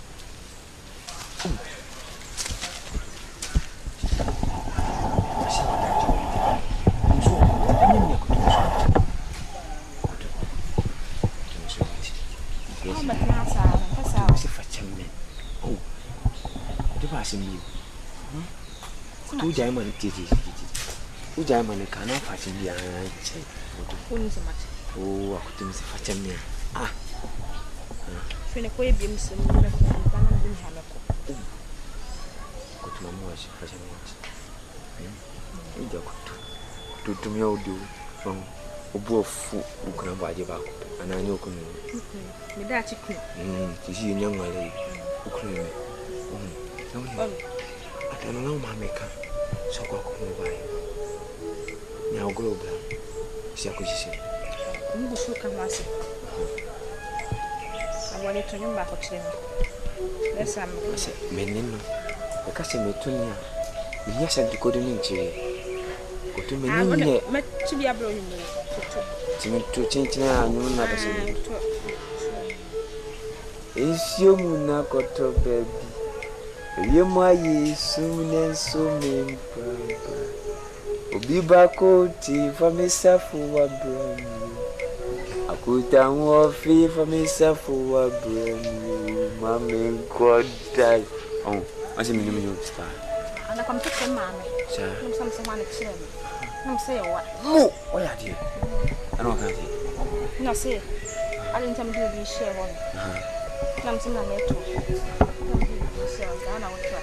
Tu jaman titi. Tu jaman kana fashion dia. Oh, aku tu mesti macam ni. Fine ko ebi msem na bana bin halako. Aku tu mamu macam ni. ija kutu mi audio from obu ofu ukuna baje ba anani okunu me da chiku tisi nyangale ukunu me atano na mameka soko ko mobile nya ogro bla sia ko sisi ni bushu kamase awale to nyumba ko chirema lesa menino okase metunya iya senti ko de ninche ko to menine me chibi abro nyumba to chinchina anyu na base esio muna ko to baby yemwa yesu nenso mempa obi bako ti famisafu wa brand akuta wo fi famisafu wa brand mame kodai oh ase minimum star ana kam to mame sa num sam wana chirema num say wa mo oya die ana kan ti no say alin tam do bi share one nam sam na neto so ana wotwa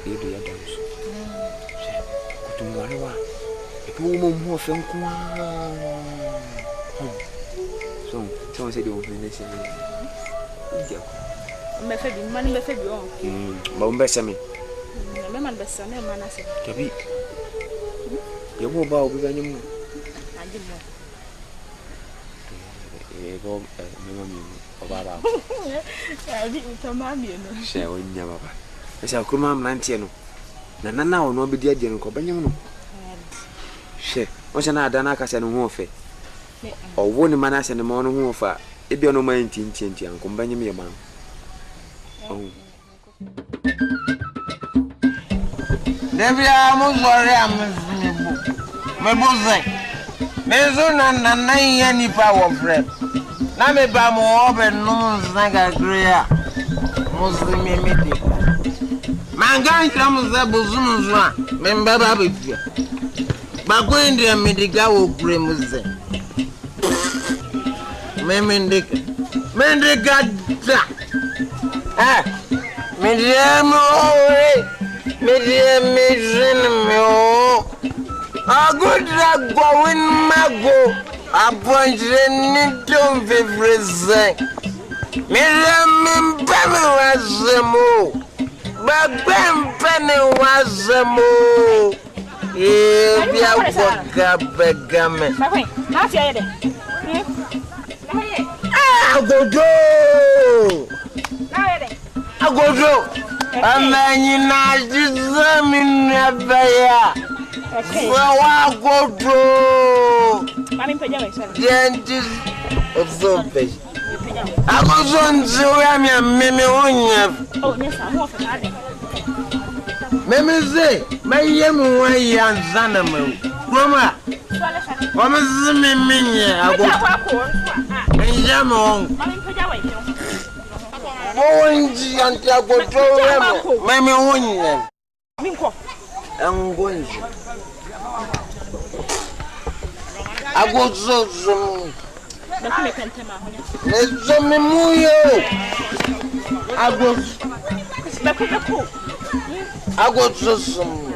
edu ya dance kutumwale wa epumo mo fe nkwa so se de o fe nese ndia ko me fe bi man me fe bi on ba umbe sami me man be sami me man ase tabi yebo ba obi banyum andi mo yebo mama mi oba ba adi utamami no she onya baba esa kuruma mlantie no na nana wo no obedi ade no ko banyem no she o se na ada na akase no ho ofe owo ni mana se ne mo no ho ofa ebi no ma ntintinti anko banyem ye ma Devia mo zore am me bozai mezo na ya ni pa wo fre na me ba mo obe no zanga grea muslimi mede manga ntam za bozumuzu a me mbaba befia bako ndria mediga wo kure muze me mendika da Medium me agudra going mago abonjre ni don fevreze medium mpeme wazemo bagbe mpene wazemo bia woga begame na fi ayede agodo agodo amanyi na jizami abaya wa godo mami peja we sorry dentist ozope agozo nzo ya meme onya oh nyesa mo fa ade meme ze mayem wa yanza na me mama mama zimi minye agodo njamo mami peja we bonji antagoto wemo meme onya minko angonji agozo zum nakime kantema honya nezomi muyo agozo beko agozo zum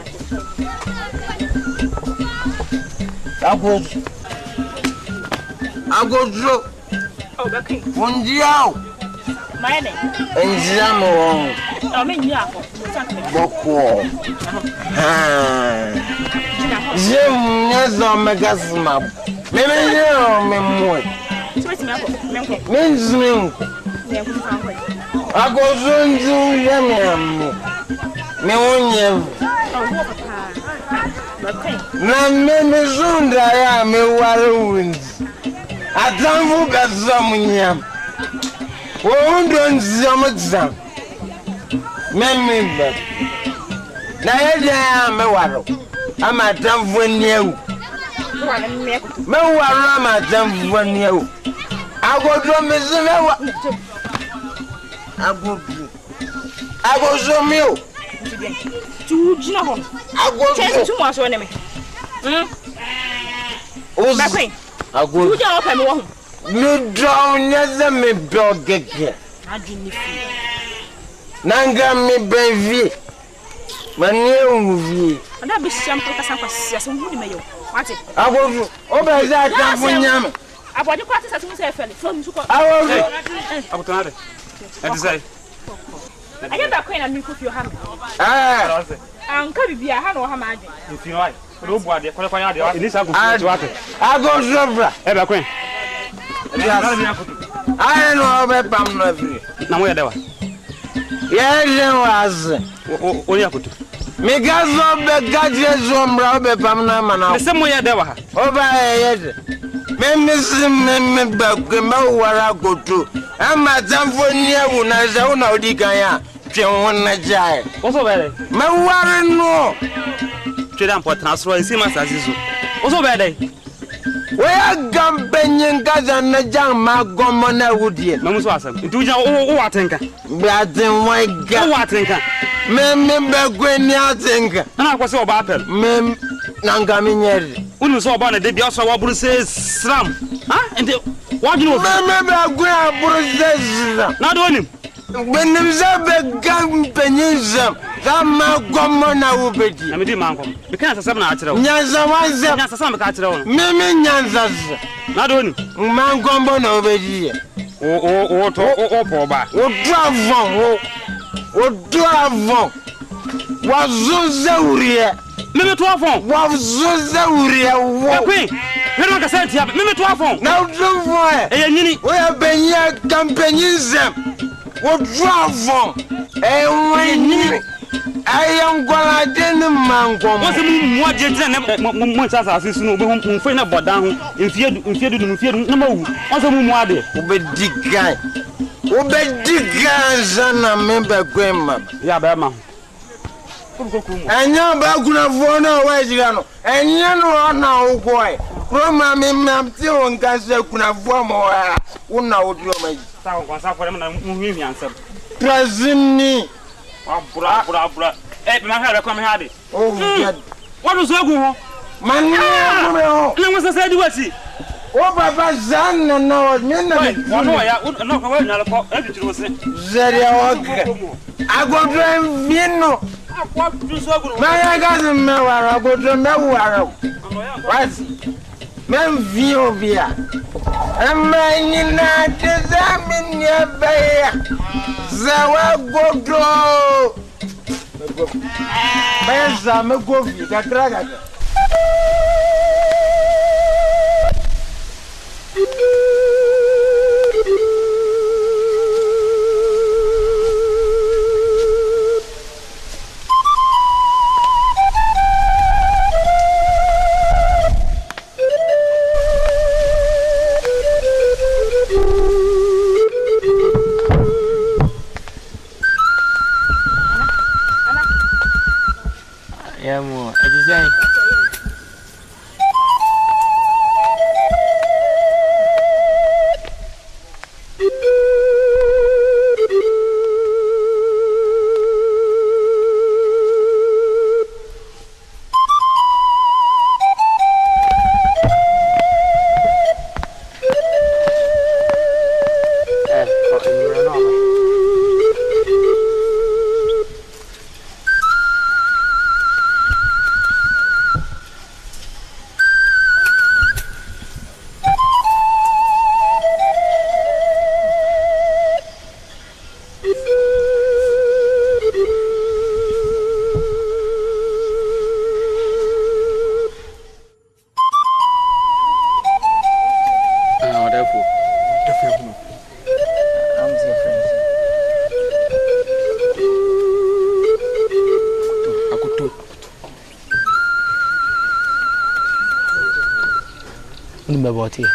agozo oh beko fundiao maene enjamo o me nya ko boko jem nezo megasma meme yo memoy Minzmin agozo nju yamiamu me wonye na meme zunda ya me ware wundi atamvu gazamunyam wondo nzamuzam meme ba na yede ya me waro ama atamvu niewu me waro ama atamvu niewu agodo mezewa agozo mio tu jina ho agozo chese tu mo aso ne me ozi agozo tu ja o pa me wo ho mi do nyeze me bogege adini fi nanga mi benvi Mane movie. And I be shampoo Cassandra, some good mayo. What it? I will over that Yam. I want to practice as we say, from to call. I will say. I get that queen and you cook your hammer. And can be a hand or hammer. If you like, no body, in this I go Zobra, ever queen. I know about Pam Lovely. Now, where there was. Yes, only I could. Megazo be gadgets from Robert Pamna, somewhere there were. Over ahead. Member Bagamo, where I go to. I'm at Zamfonia, when I saw no Dicaya. Also, very. My warren no. Children for transfer, I see my sister. Also, very. Where Gampenyan Gazan Najama Gomona would ye? No, was awesome. Do you know what I think? But then why go what think? Member Gwenya think. And I was so about it. Mem Nangamin. When you saw about it, they also what Bruce says, Slam. Huh? And what do you remember? Bruce not on him. When there is a Gampenism, Gama Gomona would be. I mean, Malcolm. You can't have some natural. Nyanza was some catcher. Mimi Nyanzas. Not on Man Gombon over here. Oh, Poba. Oh, Dravo. Was Zuzauria. Mimi 12 was Zuzauria. Queen. You don't say, Mimi 12. Now, do we have been here Gampenism. What Dravo? I am going to do the man. What's the moon? What did you much as I see no one find about down in fear no more. What's the moon? What be dig guy? What be dig guys and a member grandma? Yabama. And your background for no way, and you know now why. Roma, me, still on Gaza, could have one more. One now would you make for them and move answer. Presently. Bra. Eh, my hair come hardy. Oh, what was your man? No one said you was it. Oh, Papa Zan, and now, no, I go drive Vino. My cousin, I go to Mawara. What? Men view via. And my not examine your bay. Zawa go draw. Benza me go via draga. Yeah, more. I design. About here.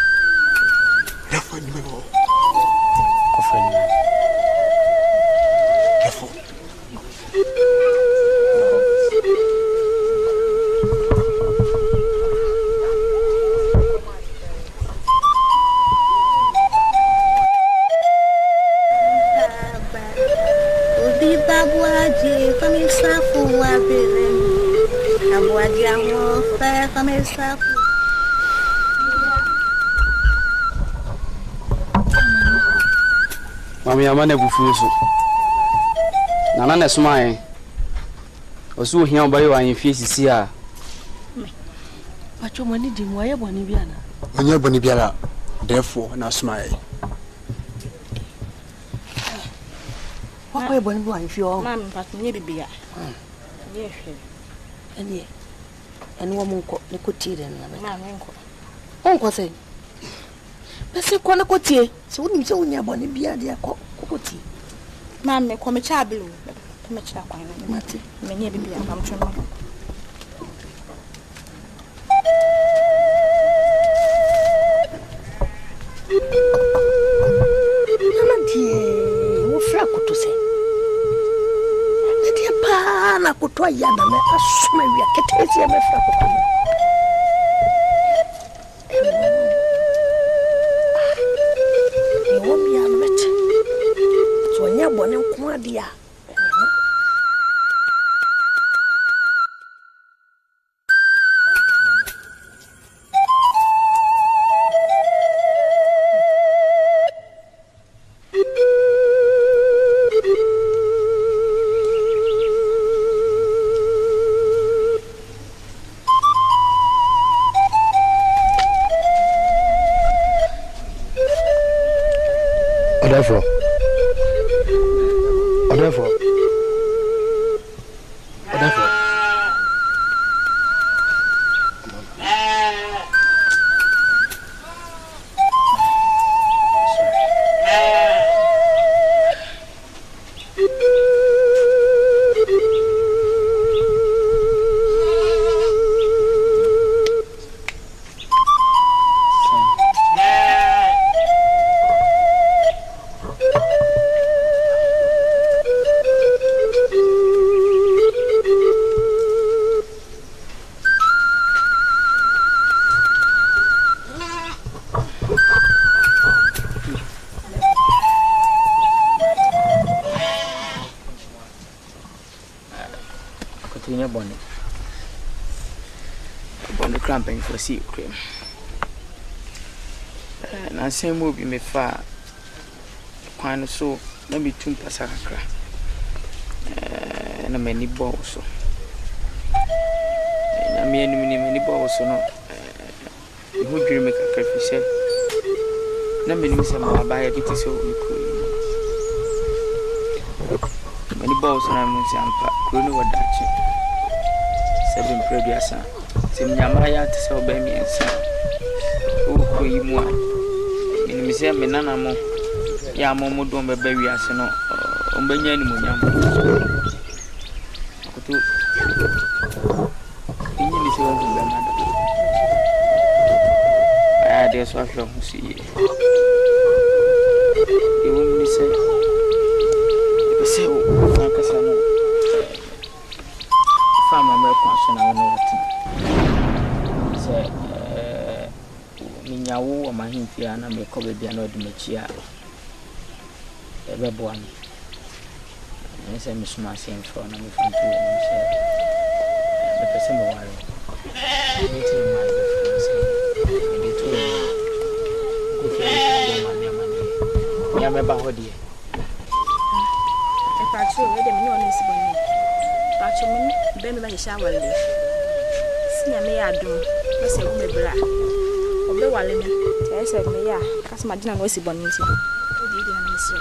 Mami amane bufuso. Nana ne smae. osu ohia obaye wa yefie sisi a pacho mani di mo ye boni bia na onye boni bia la therefore na smile wa ko ye boni bia yefie o mam pacho nye bibia ye hwe eni wo munko ne ko tire na mam enko onko se bese ko ne ko tie se wonim se wonya boni bia dia ko tie mam me ko me cha belu me cha kwan mate me nye bibia mam twema wo fra kuto se dia pa na kuto ya na me asoma wi akete se me fra kuto wo mi an met so nya bone nko adia for see cream. Na same will be me fa kwan so na be tum pasakra. Na many balls so. Na me many balls so no. Who dream make a coffee say. Na me nim some buy a bit so we could. Many balls na me say ampa krono wadachi. 7 previous Nyamaya to so be me and oh, you more. In Misia Menanamo, Yamomo don't be baby as no, Umbany Munyam. There's what you see. You won't say, Francasano, Farmer American, I know what. Minyawo o mahimfia na me ko bebia na odimachia ebebo ami nse misuma senfo na me fantu me se me pese mo ware me ti ma be france me to ko fe ya me ba hodie e pacho e de me no nsi boni pacho me be me ba sha wale sinya me ya dum me se ko me bra obe wale me say me ya kasma dina no si boni nti odi di na me se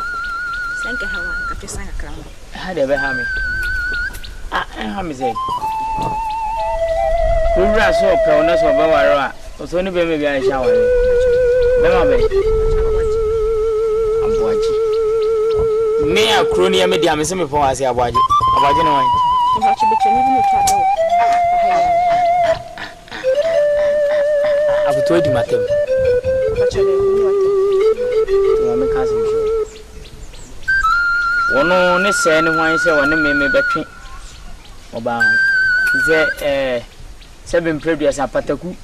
senke hawa ka fe san akra mo ha de be ha me ha me say Kura so pe ona so be ware a so ni be me bia sha wale be ma be aboaji me akro ni me dia me se me fo ase aboaji no wan ba chi be cheni ni twa do abuto di matem ba chi le ni watem to me ka se so wono ne se ne hwan se wone me betwe oba ze 7 previous apataku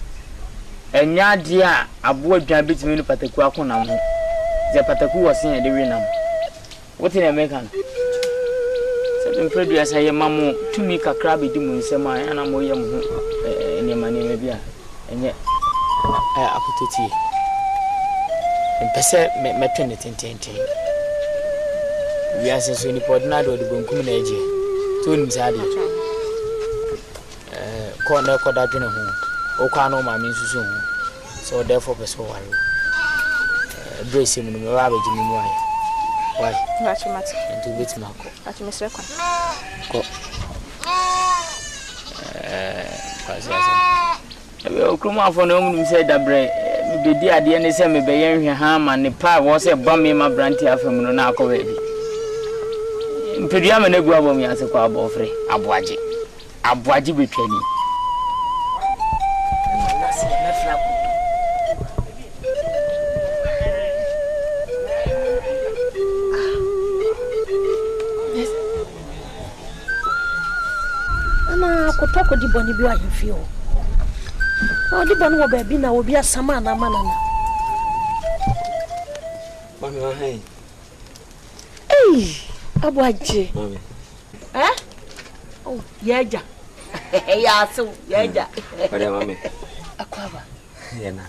enya dia abo adwan betimi no pataku akona mo ze pataku wosen ya de winam wote na meka 7 previous aye mamo tumi kakra be di mu nsem a ana mo ye mo enema ne bia enye apototi empese metwe ne tententen wi ase so ni podna do de bonkum na eje to nim sade call na ko da dwene ho o kwa no ma me nsusu ho so therefore person ware brace mu no me ba beji mu ayi why Watch mat. nti beti mako Watch me sre kwa. ko kwasi asa ebe okrumu afọ na mu se dabre me bedi ade ne se me be yen hwe ha ma ne pa wo se ba me ma branti afam no na akọ ba bi mpedua me na gu abom ya se kwa abofre aboaje betwani Kotoko di boni bi wa hifio. O di boni wo baabi na obi asama na manana. Mami wa hai. Abuaje. Mami. Oh, yeja. Ya so, yeja. Ode mami. Akwaba. Yana.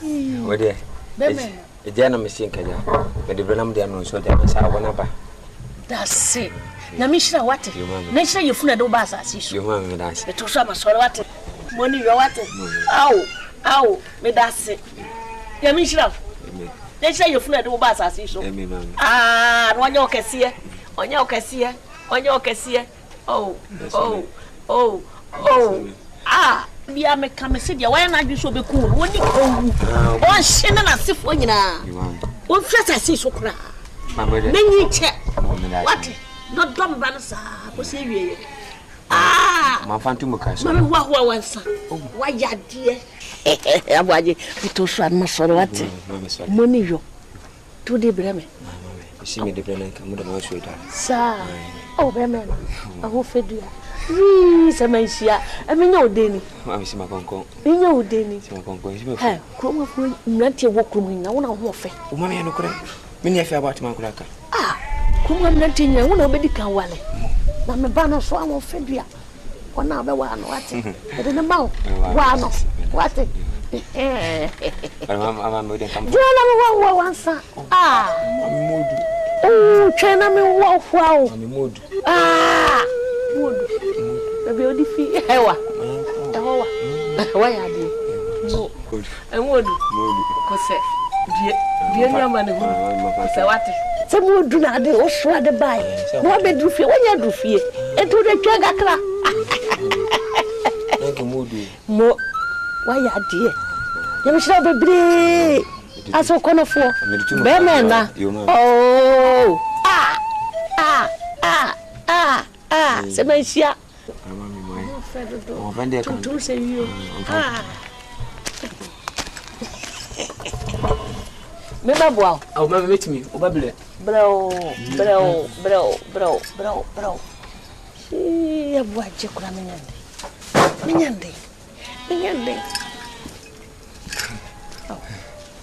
Ode. Beme. Edia na mesin kaja. Me de brenam de no so de sa wona ba. That's it. Na mishira wate. Na shira yefuna do ba asasi so. Yo mami me dance. Me to so amasore wate. Money yo wate. Aw, me dance. Ya mishira. Na shira yefuna do ba asasi so. Emi mami. No anya okese. Onya okese. Oh. Bia me come se dia why na dwo be cool. Woni kowu. On shine na sefo nyina. On fiasa si so kra. Mama de. Menyi che. What? No dom ban sa ko se wiye. Ma fantu mu ka so. Mama wa wansa. Wa yade. Abuaje to so an masoro what? Money yo. To de breme. Mama, si me de breme ka mu de ma so da. Sa. Oh breme. Aho fedua. Semansia, amenya odeni. Mami si makonko. Enya odeni. Si makonko, si me. Kroma fu mnantie wo kromo nya wona ho fe. O mami no kore. Me ne afi about man kura ka. Kroma mnantie nya wona obedi kan wale. Na me ba no so awon fe dua. Wona be wa no wate. E de ma wa no. Wate. Mama me de kam. Jona me wa wansa. Mami modu. Chena me wa fwa. Mami modu. Modu. Baby odi fi ewa. Wa ya di. Modu. Ko se die ni ama ne hu. Se wate. Se modu na de o so ade bai. Wo be du fie, wo nya du fie. Ento de twa gakra. Nko modu. Mo wa ya di. Yemi shira bebre. Aso konofo. Be mena. Oh. Semansia. Mami moi. On vende kan. Tout c'est mieux. Me ba boa. Mami metimi, o ba bile. Bro. Ya boa je kula menyande.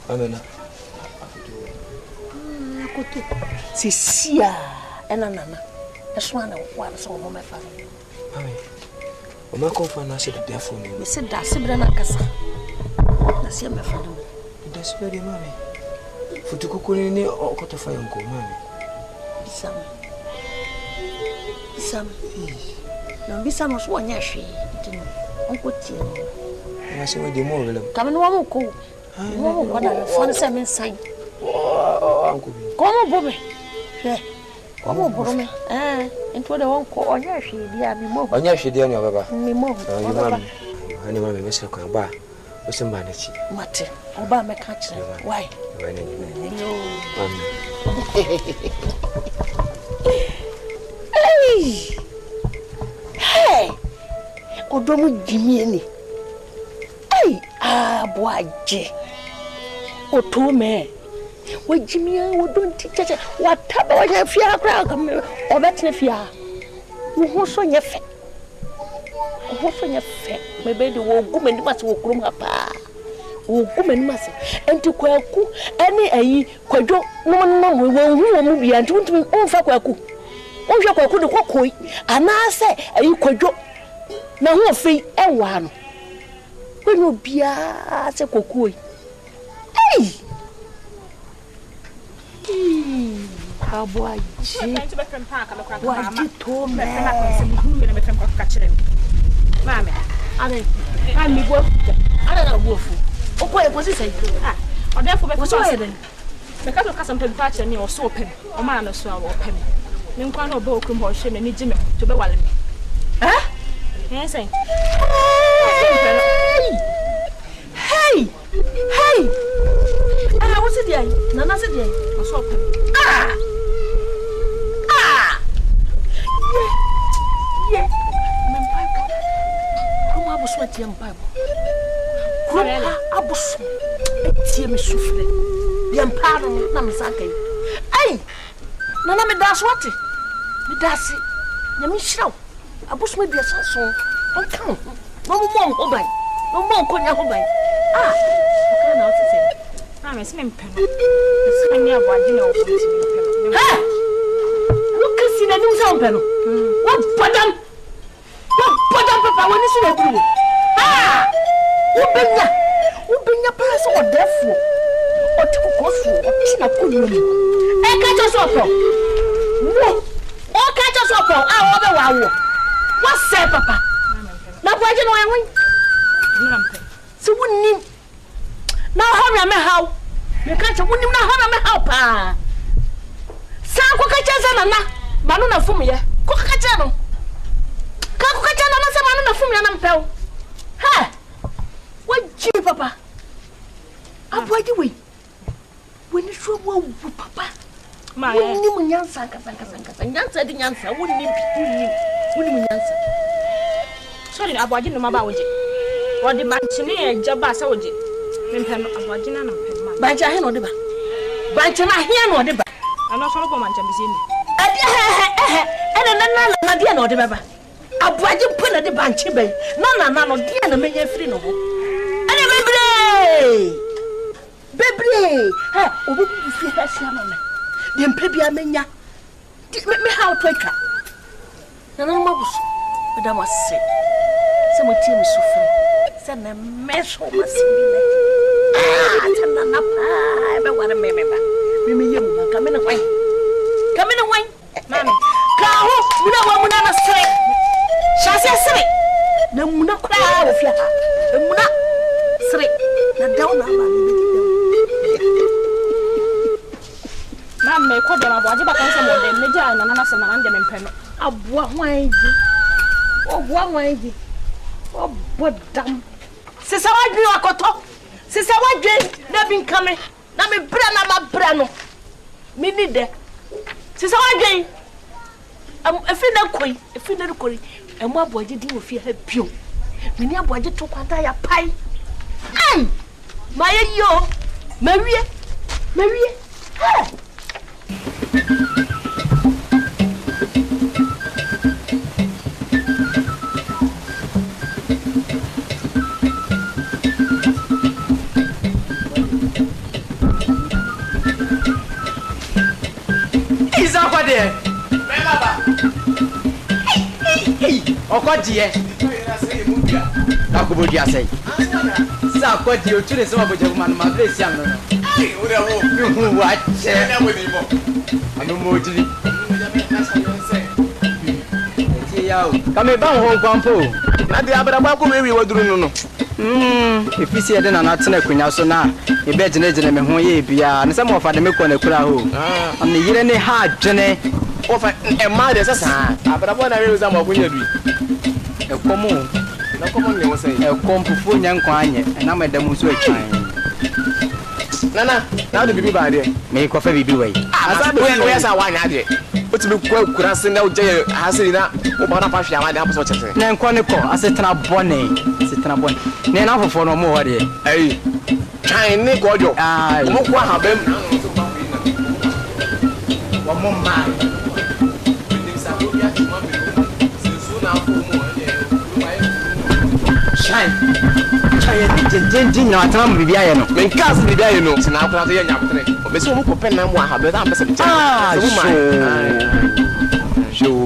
Amena. Koto. Sisia. Nana. Eswana wa so mo me fa. Mami. O ma ko fa na se de afo ni. Me se da se bra na kasa. Na se me fa no. Da se be mami. Futu kokoni ni okoto fa yonko mami. Bisam. No bisam so wonya hwe. Tino. Onko tie no. Na se we de mo wele. Kam no mo ko. Mo ko na fa se me san. Anko bi. Komo bobe. Hwe. Komo borome. Ento de wonko onya hwe dia mi mo. Onya hwe dia ni obaba. Mi mo. Mami. Ani mami me se kwa ba. O se mba na chi. Mate. Oba me ka kire. Why? Hey! Odomu jimi ni. Hey! Abuaje. Otome. We jimi wo don ticheche. Wataba wa fia kra kam. Obetne fia. Wo ho so nye fe. Wo so nye fe. Mebe de wo gu mani mase wo krum hapa. Wo gu mani mase. Enti kwaku ene ayi kwadwo no wo hu mu bia nti wontumi onfa kwaku. Onhwe kwaku de kokoi anase ayi kwadwo na ho fe ewa no. Kwenu bia se kokoi. Hey! Abuaje. Mami. Ade. Ami bo. Ade na bo fu. Okọ e posi sai. Ah. Odefo be so e den. Me ka to kasa mpe pa che ni o so pem. O ma na so a wo pem. Me nkwa na oba okrum ho hwe me ni gime to be wale me. Eh say. Hey! Hey! Ah, what's it there? Nana said there. O so pem. Ah! Ah! Yeah. Men Bible. Como abuso atia Bible. Como abuso. Etie me sufre. Bien pardon na me sakai. Ai! Nana me das what? Me das. Ya me shiraw. Abuso me biasa so. Onkan. No mo ho ban. No mo konya ho ban. Ah! Okay na what say? Ah, me se me mpem. Se me abwaje na o futi me mpem. Ha! Look see na nim sound peno. What badam? What badam papa when is you do? Ah! Ubenya pass or defo. O ti kokofu, o ti na kunyu. E ka cho so pro. Wo. O ka cho so pro. Ah, wo be wa wo. What say papa? Na bwaje no enwen. So wunnim. Na hora me how. Me ka cho wunnim na hora me how pa. Sa ko ka cha za na manu na fum ye. Ko ka cha no. Ka ko ka cha na sa manu na fum ya na mpel. Ha! What you papa? Abwaje we. When you show wo papa. Ma wunni mu nyansa kasa nyansa di nyansa wunni mu nyansa. Sorry abwaje no maba woje. Wodi manchine e jaba sa woje. Mempem no abwaje na mpem ma. Bancha he no de ba. Bancha na he no de ba. Ano so ko mancha bisi ni. Na dia no de ba. Abwaje po na de banchi ben. Na no dia na menya free no ho. Ane bebre. Ha, obi fi ha sia na me. De mpe bia menya. Me how to ka. Na no mabuso. Madam ase. Se mo tie me sufre. Se na meso masibile. Ah, tana na pa. Be wara me ba. Me yemu na ka me na kwan. Ka me na wan. Mami. Ka ho, muna na sre. Shase sre. Na muna kra wo fi ha. Muna sre. Na daw na ba me di daw. Mami ko de abwaje ba kan se mo de me ja na na se na ande me mpem. Aboa hwan ji. Oboa hwan ji. Obodam. Sisa wadwi akoto. Sisa wadwi na bi nkame. Na me bra na ma bra no. Me ni de. Sisa wadwi. Efi na koi. Emu aboaje di ofi ha bio. Me ni aboaje to kwanta ya pai. Ai! Maye yo. Mawie. Ha! Isa kwade. Baba. Okodie. Akobodi asai. Sa kwade o tire se waboje kuma no madre si amno no. Ai, o de wo. Wa che. Na wo ni mo. Anu mo jiri. Kame ba ho kwampo. Na de abadaba ko mewi waduru no. Efisi ede na natena kwanya so na e be gene me ho ye bia ne se mo fa de me ko na kura ho. Am ne yire ne ha adwene. O fa e ma de sasa. Abadaba na we za mo kwanya du. E komo. Na komo ne wo sai. E kompufu nya nkwa anye. Na me da mu so atwan. Nana, na de bibi ba de. Me ko fa bibi wai. Asa be we yasa wa nya de. O ti be kwa kura se na o je hasiri na o ba na pa hwia wa de apo so chese. Na nkwa ne ko asetena bone. Ne na fofo no mo wade. Ai. Twan ne ko jo. Ai. Mo kwa ha bem. Wa mo ma. Ni sa bo bia tuma me ko. Se so na fo mo e. Shine. Jen na atama bibia ye no. Men kas bibia ye no. Se na akora to ye nyakotre. O be so mo ko pen na mo ha be da am pese bi. Ah, jo.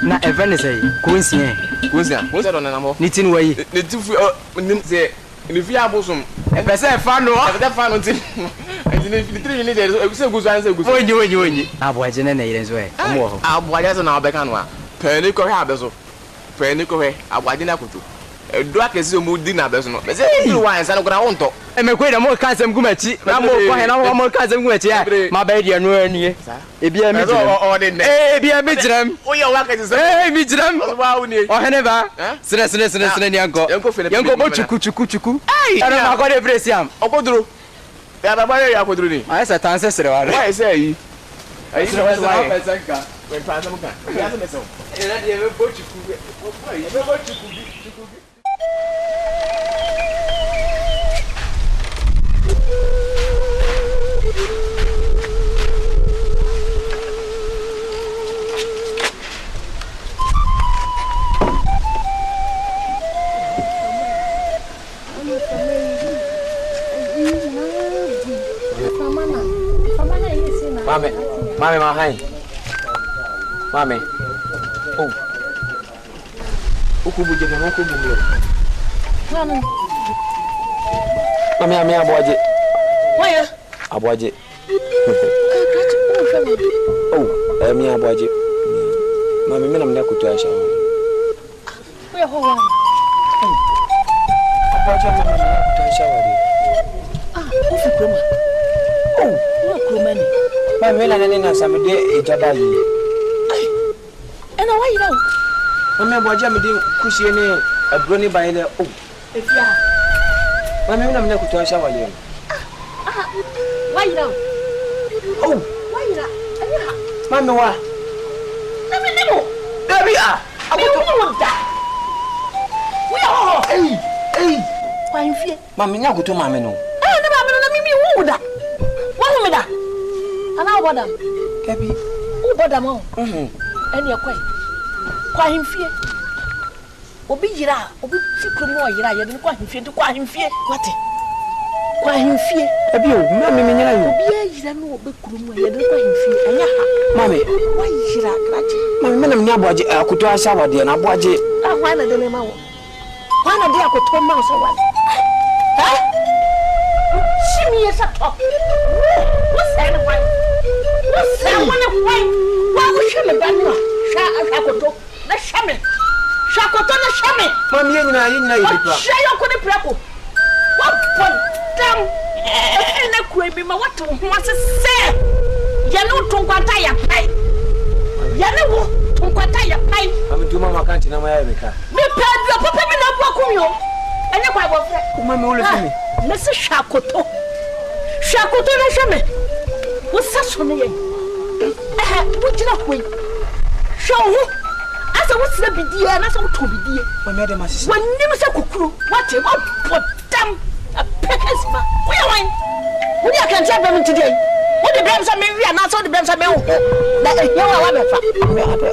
Na event say coincidence. What's on na mo? Nitin way. Nitifu nim say ni fi abosom. E pese fa no. E pese fa no tin. E ni filtre ni dey e say guzu an say guzu. Onyi. Aboaje na yire nso e. Mo ho. Aboaje so na obeka no a. Pe ni ko hwe abeso. Pe ni ko hwe aboaje na kutu. do akesi mu di na beso no me say you wan say no kuna wonto e me kweda mo kan sem gumachi na mo ko he na mo kan sem gumachi ma ba dia no anie e bia mi jiram e bia mi jiram o ye wa akesi say e mi jiram wa uni o he ne ba sene ni anko yanko bo chuku ara ma ko de presiam okoduro ya ba ba ya okoduro ni ai sa tan se sere wa why say yi ai sere wa pesanka when pasamuka ya se meso era de me bo chuku o foi me bo chuku bi Mami, mahai. Mami. Oh. Uku buje na uku buje. Mami, ami aboaje. Waya. Aboaje. Oh, mi aboaje. Mami, mimi namna kutuasha. Waya ho wa. Aboaje mami namna kutuasha wadi. Ufi kroma. Oh, wo kroma ni. Mami na nene na samede ejaba yi. Ena wa yi dawo. Mami aboaje me din kushie ne abro ni ban le. Oh. Efia. Mami namna kutuasha wadi. Wa yi dawo. Oh, wa yi da. Anya. Mami wa. Mami nemo. Baby ah. Abuto da. Wo ya ho. Ei. Kwa mfie. Mami nya kuto mami no. Na mami no na mimi wo da. Wa hu me da. Ana obodam. Kabi. Obodam o. Eni ekwai. Kwa mfie. Obi yira, obi tikru mo yira ye de kwa mfie de kwa mfie. Wate. Kwa mfie. Abi o, mami me nyina yo. Obi yira no obi kru mo ye de kwa mfie. Anya ha. Mami. Wa yira kraje. Mami me na me aboaje akuto asha wade na aboaje. Wa na de ne ma wo. Wa na de akoto ma so wade. Ha? Shimi yesa to. Wo say no why? Wo say wona why? Wa wo sheme ba no. Sha akoto. Na shame. Sha akoto na shame. Mami ye nyina yipa. Sha yo ko de prako. Wa pon dam. E na ku ebi ma wato ho asese. Ya no tunkwata ya pai. Ya ne wo tunkwata ya pai. Mami tu mama kan tina ma ya beka. Me pa papa mi na bua kumyo. Anya kwa bo fre. Mami wo le fimi. Me se shakoto. Shakoto na shame. Wo saso ne ye. Wo jina kwai. Shawo. Asa wo sira bidie na so to bidie. Mami ade ma sisi. Wanim se kukuru. Wate wo podam. A pekesma. Wo ya wan. Wo ya kan tia bem today. Wo de bem sa me wi na so de bem sa me wo. Na ehia wa be fa. Me ade.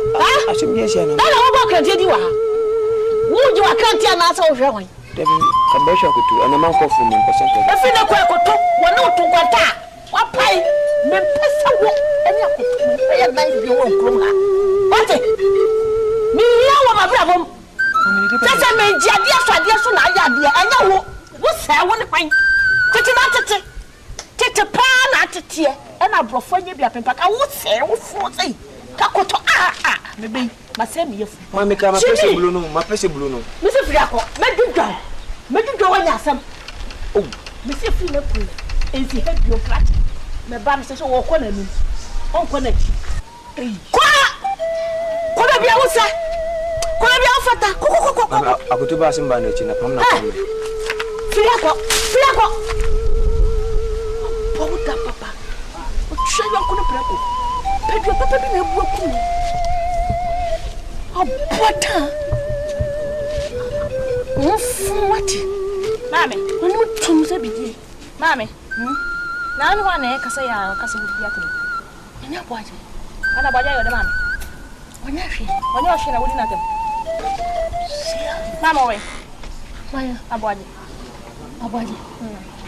Ashim ye sia na. Na wo ba kan tia di wa. Wo ji wa kan tia na so wo hwe wan. Debi kabesha kutu ana man ko fu me percent. Efi na kwa koto wona otunkwata. Wa pai me pesa wo enya koto me ya nice bi wo nkrom ha. Wate. Mi ya wo ma bra bom. Tese me jiade so na ya de anya wo. Wo sa wo ne kwan. Tete na tete. Tete pa na tete e na brofo nya bia pempa ka wo se wo fo sei. Ka koto me be ma se me yefu. Mami ka ma pese bulu no, ma pese bulu no. Me se firi akọ, me dudwa wa nya asem. Oh, me se firi na ku. Ezi he bio flat. Me ba me se so wo kọ na mi. On kọ na ki. Kwa na bia wo se. Kwa na bia wo fata. Ko. Akuto ba simba na chi na pam na pam. Firi akọ. Wo da papa. O twa yo ko na preko. Pedro papa bi na bu aku. Abota. Wati. Mami, wani mutum se bidie. Mami. Na anu wa na kasa ya kasa bidie atini. Anya boaje. Ana boaje yo de mami. Onya hwe. Onya hwe na wodi na tem. Mama we. Maya aboaje.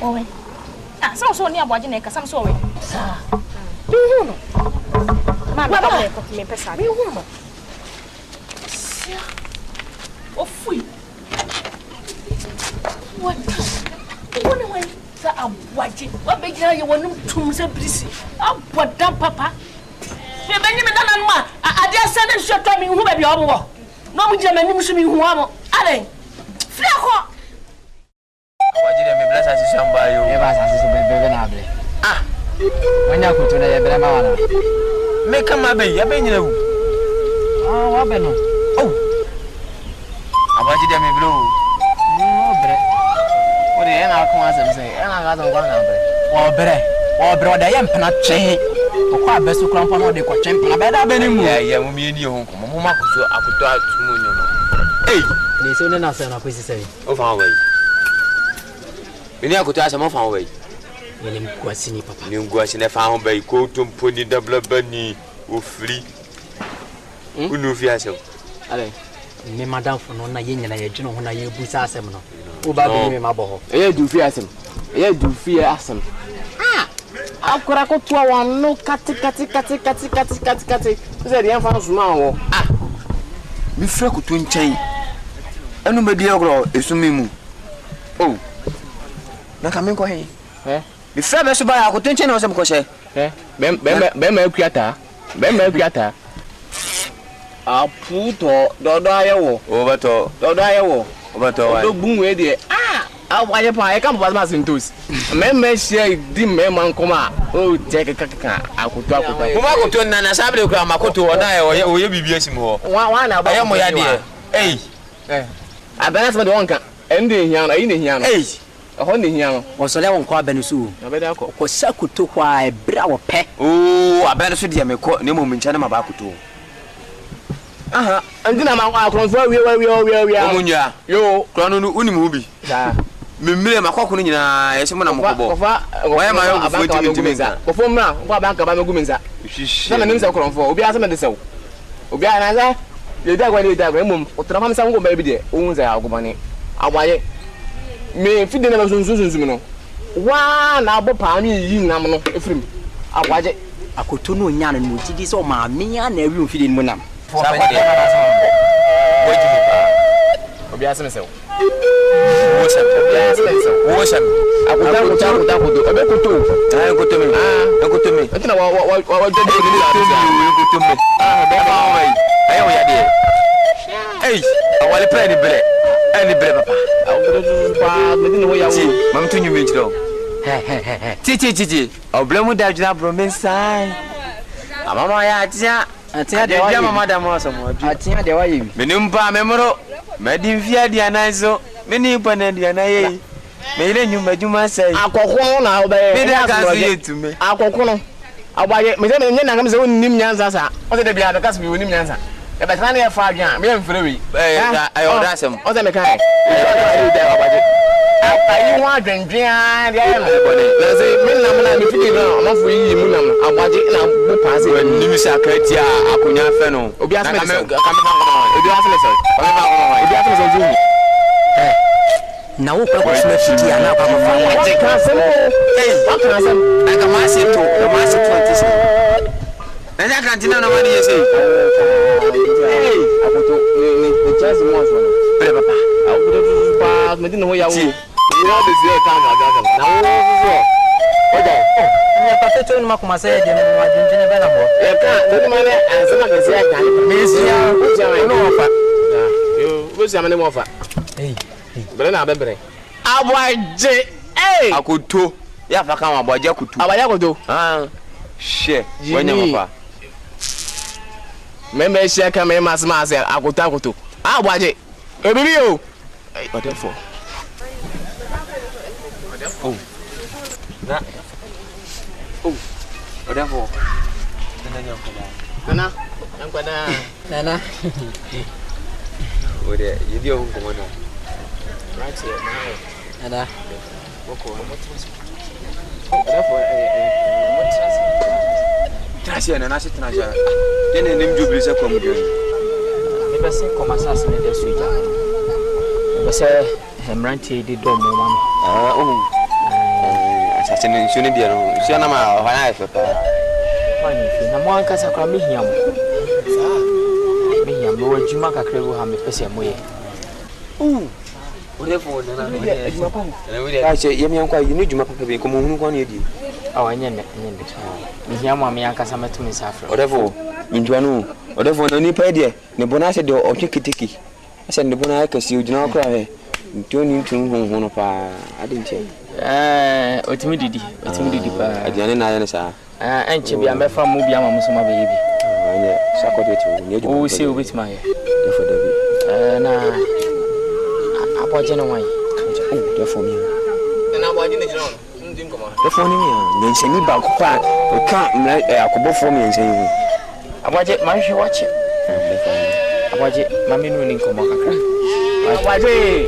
Owe. Ah, so ni aboaje na kasa so we. Sa. Bihu no. Mami, ba ko me pesa. Bihu no. Ofui. What? Wone wan sa abwaje. Wa be gina ye wonum tum se brisi. Abwada papa. Be benyi me dana ma. Ade ase ne hweto mi hu ba bi obo. No mu gina manim so mi hu amo. Ade. Frako. Awajide me bless as shamba yo. E ba asase so bebe na able. Ah. Wanya kuto na ye bere ma wana. Me kama be ya be nyina wu. Ah, wa be no. Oh. Awajide me bro. Oh, bre. Ode ye na akon asem say, e na ga zon kwa na bre. Wo bre ode ye mpena twen. Okwa abeso kura mpa no de kwa twen mpena be da be ni mu. Ya mo mi eni ho nko. Mo makoso akoto atumo nyo no. Hey, ni so ne na se na kwesi say. O fa we. Eni akoto ase mo fa we. Ni mkwasi ni papa. Ni ngwasi ne fa ho be ko tompo ni dabla bani ofri. Unu fi ase. Ale. Me madam for no na ye nyina ye dwene ho na ye busa asem no. Wo ba be me mabo ho. Eye du fi asem. Eye du fi asem. Ah! Akura ko to wan no kati. Ze de enfa so ma wo. Ah! Mi fra ko to nchen. Enu me di agro esumi mu. Oh. Na ka men ko he. Mi fra be so ba ya ko to nchen na so mo ko she. Be ma akuata. Aputo dodo ayewo. O beto. Dodo ayewo. O beto wa. Do gun we de. Ah! Awaye pa e kan pa ma sintos. Me share di me man koma. O take kaka akoto. Mo ma ko to na sabre ko amakoto ona e oye bibia sim ho. Wa na ba. Aye mo ya de. Eh. Abana se de wonka. Ende hia na yi ne hia no. Eh. Ho ne hia no. Wo so le won kwa benusu. Abeda ko. Ko sakuto kwa e bra wo pe. Oh, abana so de me ko ne mo mincha na ma ba akoto. Aha, andina ma kwa akronfo wi. Omunya. Yo, krono no unim hu bi. Da. Memire makoko no nyina yesi mo na mokobo. Kofa. Why am I on the phone to me? Kofo mra, kwa banka ba megumenza. Sana nimsa akronfo, obi asa me de sew. Obi ana za, ye da gwa mum, otra fa me sa ngo ba bi de, ohun za agobane. Awaye. Me fide na sunsun no. Wa na abo pa mi yi nam no efrim. Awaje. Akoto no nya no mo gidi so ma me ya na awi ofide ni mu nam. Obi asa me sew. Wosam. Akuta. Ekoto me. Akina wa jode ni la. Ekoto me. Be ba wa. Ayo ya de. Hey, awale pre ni bre. Ani bre papa. Pa me ni wo ya wo. Mam tunyu me jiro. Ti. Oblemu da jina bro men sai. Amama ya atia de wa mama da mo so mo. Atia de wa yi. Menim pa memro. Medim via dia nanzo. Meni pa na dia na ye. Me ile nyuma juma sai. Akokon na obe. Me da ka se yetume. Akokon. Abaye me se me nyana ngam se wonim nyanza sa. O se de bia ka se bi wonim nyanza. E be tana e fa adwan. Me mfere wi. Ayo da sem. O se me kai. Ayi wa dwendwen dia ya no. Na se me nam na me fiki no amafo yi mu nam agbaje na bu paase. Nim sa ka tia akonya fe no. Obi asme se. Obi asme se. Na wo kwa kusema fiti ana kwa mfano. Kasem. Kasem. Na kama sito antisa. Na ja kantina no mani yesi. Akoto ni chance mo so no. Pre papa. Akoto pa me din ho ya wo. Wo be se ka ga. Na wo so. Oja. Ni papa to no makoma se de no adwendwene be na ho. E ka ni ma le ansema ke se ya ni. Me se ya o ja no fa. Yo, wo se amane mo fa. Bere na bebere. Abwaje. Akoto. Ya fa kan abwaje akoto. Abwaje akoto. She. Wanya mapa. Membe she ka me masma ase akoto. Abwaje. Ebibi o. What for? Oh. Na. Oh. What for? Nana. Ode, yidi o nko na. Right here now. Ada. Boko. Therefore, Trasia na nasi trasia. Dene nim jubli se ko mudwe. E be se ko masase ne de suja. E be se hemrantie de do mo mama. Asase ne nsu ne de no. Nsu na ma ho na efe pa. Fani fi na mo ankasa kwa me hiam. Me hiam no adwuma kakra wo ha me pese moye. Ode fo na na. Adwuma pa. Na we de. Ache yemi ankwa yi ne dwuma papa be ko mo hunu kwa na edi. Enye me hiam ma me ankasa metumi safra. Ode fo ndwa no. Ode fo na ni pa de. Ne bona se de otwe kitiki. Ase ne bona ka si ojina okra he. ntoni ntun ho no pa ade nche otimi didi pa aduane na ya ne sa enche bia mefa mu bia ma musoma be yebi anya sakode ti wo nyeju o se obetima ye defo dabi na aboje no wan o defo mi na aboje ne jira no ndi nkoma defo ni mi nyenshani ba ko pa o ka akobofo mi nyenshani aboje ma hwe wache aboje ma menu ni nkoma kakra aboje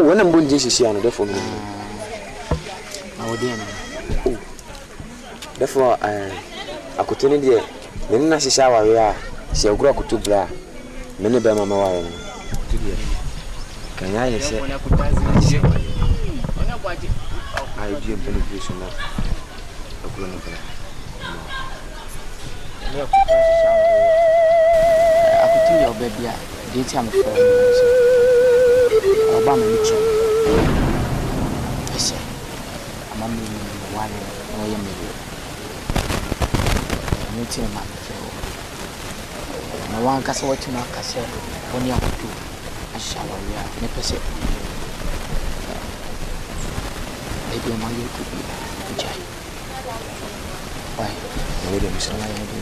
wana mbonje sisi ano defo mi awodi ana defo akutuni de nene na sisi aware a si agura kutubra mene be mama ware no kanya yese ai die penetration na agura no bra ne akutuni sisi aware akutuni obebia de ti am for Oba me nicho. Ese. Amami ni wale no ye me. Ni ti ma fe o. Na wan ka se wati ma ka se woni akutu. Ashawa ya ne pese. Ebe ma ye ku bi. Jai. Wai. No de mi so na ye bi.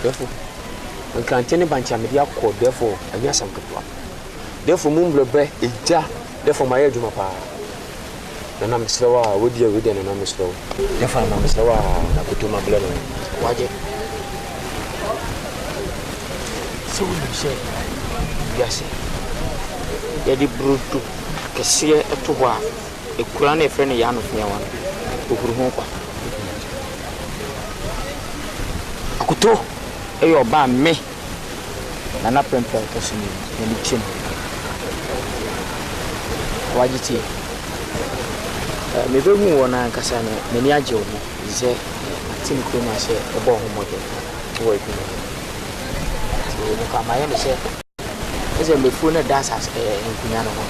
Defo. Nkantene bancha me dia ko defo anya sanketwa. Defo mumblebe eja defo maye djuma pa na mislewa wodi na mislewa defo na mislewa na kutuma blelo waje so ni she yase ya di brutu kese eto ho a ekura na efre ne ya no fia wan okuru ho kwa akuto eyo ba me na prempel kese ni chim wajiti me be hu wona nkasa na mani agye wo ze atim ko ma se ebo ho mode wo ebi no ka ma ye me se eze me fu na dance as nkunya no ho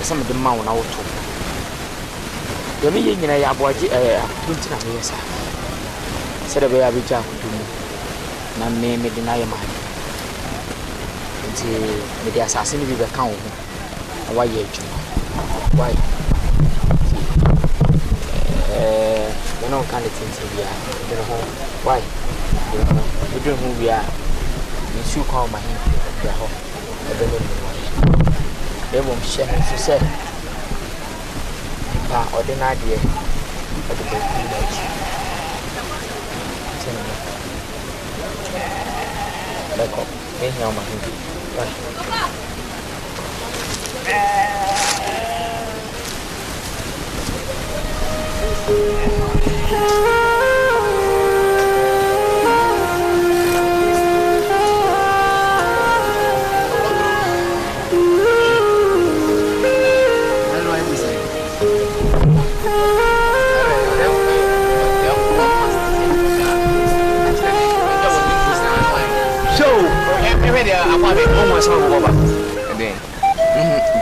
ese me de ma wo na wo to ye me ye nyina ya aboaje akunti na me yesa se de be ya bi ja kutumu na me de na ye ma nti me de asase ni bi be kan wo why you why you know kind of things we are you know why you do who we are you should call my him the home they won't share to say ordinary day but the village like up me here my him why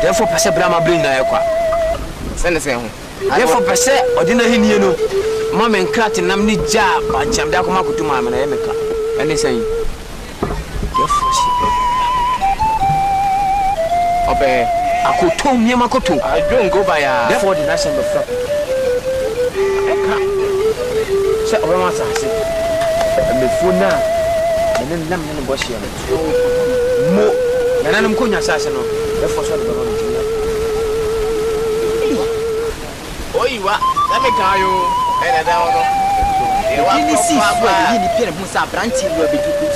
therefore pese brama brain na ekwa sene se ho therefore pese odina hinie no mama nkrat nam ni ja ba cham da koma kutu mama na yemeka ene sen therefore si obe akoto miema koto I don't go by therefore the national of eka se obe ma sa se me funa ene nam ne bo hia mo nanam konya sa se no therefore so the Oiwa, let me call you. And I don't know. You see, you need to put some branches will be good.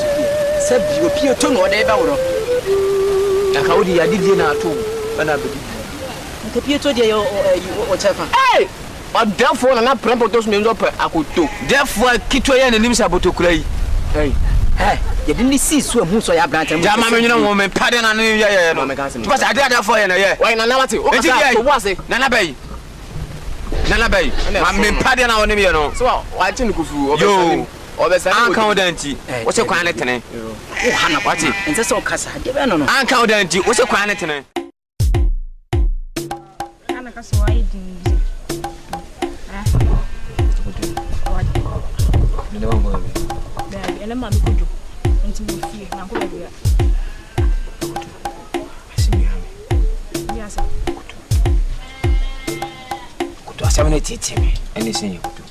Said you appear to know whatever. Like how the idea na too. And I believe. The Pietro, whatever. Hey! But therefore, I'm not prempo those men up. I could do. Therefore, Kitoya and Nimsa Botoklay. Hey, You didn't see so much of your branch. Jama me nyina wo me pade na no ye no. Because I did for ye na ye. Why na na wati? O ka was it? Nana bay. Nana bay. Ma me pade na woni me no. So why tin kufu yo. Obesa. An kan odanti. Wo se kwan ne tene. O hana wati. Ense so kasa de be no no. An kan odanti. Wo se kwan ne tene. Ana kasa wai din. Ne ba mo. Baby, ele mami kujo. Enti mo fie na ko baby. Asimi hame. Yes. Kuto asami na titi me. Eni sen kuto.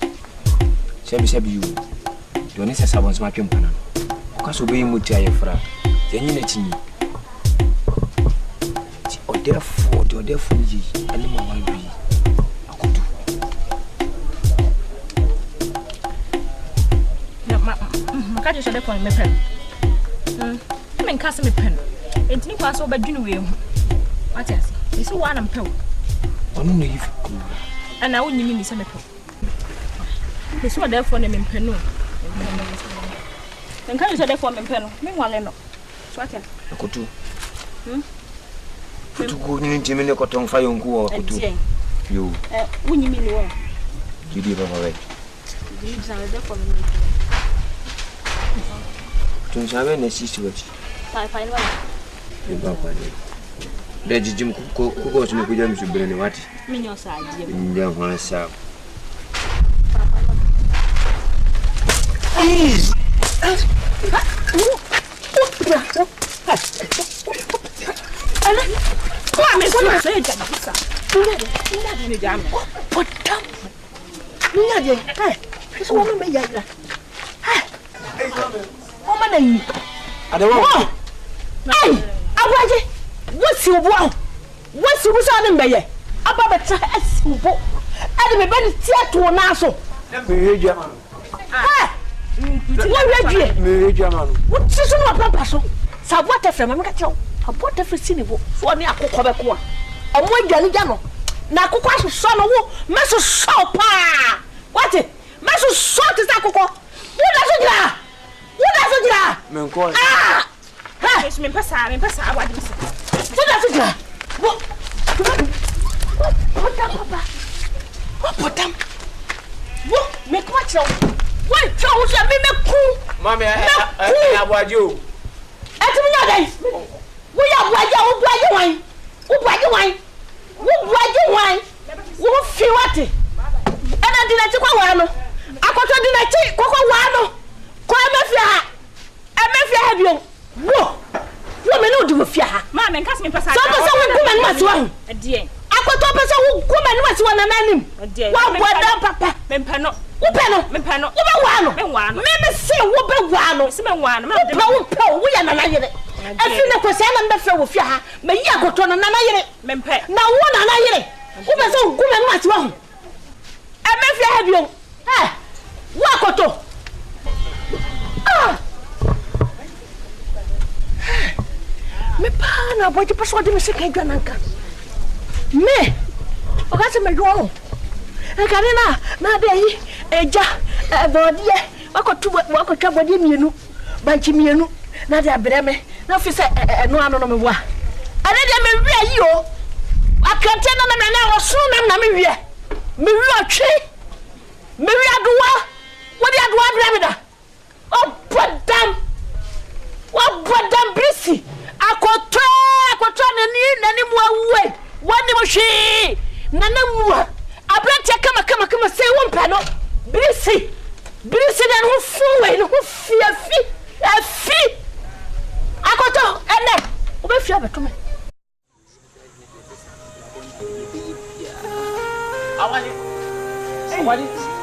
Sebi you. Do ne sesa bon so matwem pana no. Ko so be mu ti ayefra. Yanyi na tinyi. Ti odefo yi. Ani mo wa wi. Akuto. Makaje so de pon me pen. Men kase me pen. Entini kwa so badwini we hu. What else? Isi wa na mpew. Onu no yifu. Ana wonyimi ni se me pew. Isi wa de me pen no. Nka so de me pen no. Me nwale no. So what else? Akuto. Futu ko ni ntimi ne koton fa yonku o akuto. Yo. Wonyimi ni wo. Jidi baba we. Jidi za de me. Tun sabe ne sisi wachi. Pai wala. Baba pale. Da jijim ko so ne kuja msubire ne wati. Minyo sa ajie. Ndia hwana sa. Ana. Kwa me so se ja bisa. Nda ni jam. Potam. Nyaje. So wo me ya ira. Mama na yi. Ade wo. Ai, awaje. What's your boy? What's your son mbeye? Aba beta asibo. Ade me bani tiato na so. Me reja man. Ti na reja. Me reja man. What so no papa so? Sabo tefre ma meka tell. Abo tefre sinibo. So ni akokọ be ko a. Omo adwane gya no. Na akokọ aso no wo, meso so pa. What? Meso so ti sa akokọ. Wo da so gira. Men ko. Ah! Ha, me passa abade bisa. Wo da. Wo. Papa. Potam. Wo, me ko acho. Wo twa wo so me ku. Mama abwaje o. Ati mi nyadai. Wo ya abwaje wan. Wo fi wate. Ana dinati kwa wa no. Akoto dinati kwa wa no. Kwa emefia ha bio. Wo me no di wo fia ha. Ma me nka se me pesa. So pesa wo kuma ni masiwa hu. Adie. Akoto pesa wo kuma ni masiwa na nanim. Wa boda papa. Me mpano. Wo be no. Wo be wa no. Me se wo be wa no. Se me wa no. Wo pe wo ya na yire. Afi na kwese na mbe fe wo fia ha. Me yi akoto na yire. Me mpe. Na wo na yire. Wo pesa wo kuma ni masiwa hu. Emefia ha bio. Wo akoto. Me pa na boje paso de me se kan dwananka. Me. O ka se me dwo. E ka na de yi eja bodie. Wakotwa bodie mienu. Banchi mienu. Na de abreme. Na fi se no ano no me wa. Ade de me wi ayi o. Akante na na osu na me wi. Me wi atwe. Me wi adowa. Wo de adowa breme da. Oh, Badam Brisi. Akoto nani muwe. Wani moshi. Nana muwa. Abrante kama se wumpa no. Brisi na no fuwe no fi. Akoto ene. Obe fi abeto me. Awali.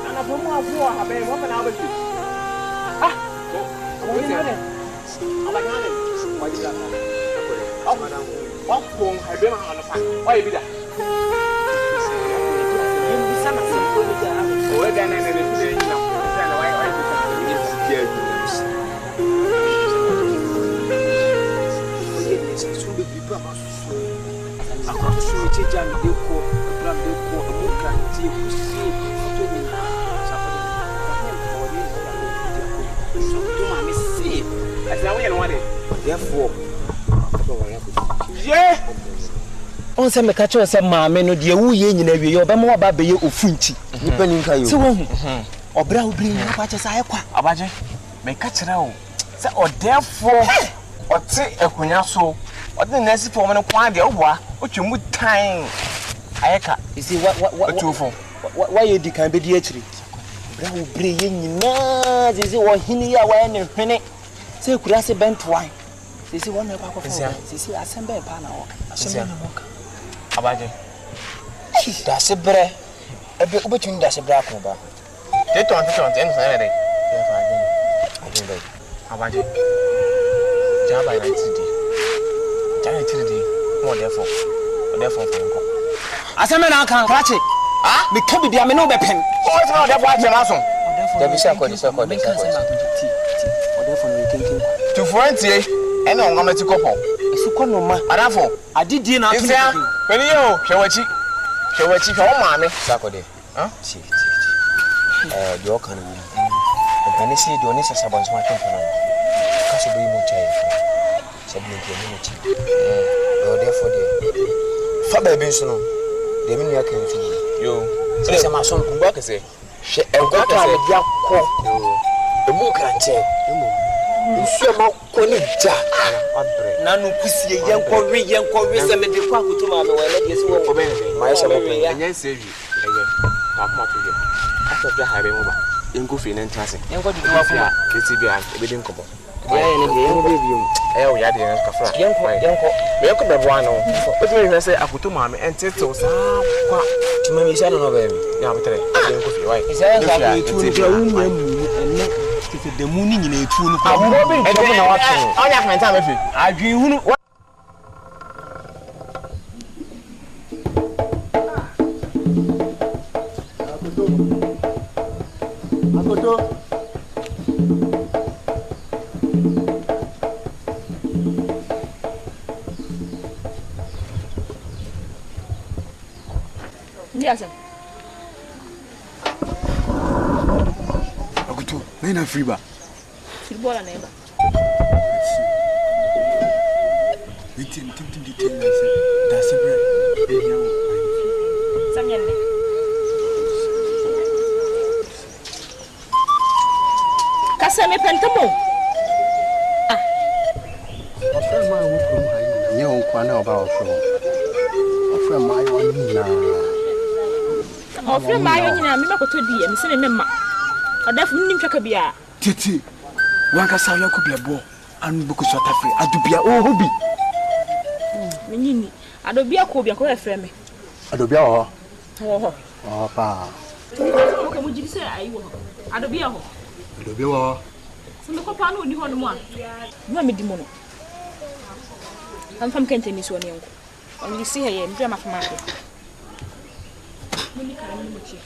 Ana bomo abuo abe mo na abe. therefore yeah on se me ka che se maame no de wu ye nyina wie ye obema wa ba be ye ofunti nipa ni nka yo se wo hu obra obri na kwa che sa ye kwa abaje me ka kire o se o therefore ote akunya so odi nesi fo me kwa de oboa otwemu tan ayeka isi what otufo why you di kan be di akiri obra obri ye nyina ze wo hini ya wa ne hwene se kura se bentwan sisi wona kwa kwa sisi asembe pa na wo asembe na moka abaje da se bre ebe obetun da se bre akon ba te ton en sa re ya fa den abaje jaba ina tidi jaba tidi mo therefore ko asembe na kan krache me ka bibia me no be pen o ti na therefore ache na so da bi sa ko therefore no kenken to frontier ene on ngama ti kopo esuko no ma adafo adidie na isia peni yo hwewachi hwe ma me sakode si jo kan ni pani si do ni sasa bon sama kan kana kaso be mo chai se bi nke ni chi do therefore de fa ba bi so no de mi ya kan fi yo se ma so kumba kese she enko ka me dia ko emu kan che Usuema koni ja na no kusie yenko wi se me de kwa kutuma me wele de so wo ma yesa mo enye sevi eye akoma to je after the hare mo ba enko fi na ntase yenko di wa fa kesi bia ebedi nkobo ya ye ne de yenko be bium o ya de kafra yenko be bo ano o ti me say akutuma me entete sa kwa tuma mi sa no be ya betere yenko fi why isa yenko be tu de unye mu enne tete de mu ni nyina etu no kwa abo bi ntomo na wato onya kan ta me fi adwi hunu akoto Yes. Akoto, na free ba. Football na eba. Tim detail na say. Da sebre. Eya wo. Samyenne. Kasa me pentamo. Ofra ma wo from hayi. Nye won kwa na oba ofra. Ofra ma yo nyina. Ofra ma yo nyina me makoto di e me se me ma. Odafo nim twaka bia. Titi. Wanka sa yo ko biabo. Anu boku so tafre. Adubia o hobi. Menyini. Adobia ko bia ko efre me. Adobia ho. Ho. Oh pa. Okay, mo jiri se ayi wo. Adobia ho. Adobia ho. Se me ko pa na oni ho no mo a. No me di mo no. Am fam kente ni so ne nko. On li si he ye mbia mafama ko. Mo ni kara ni mo chi.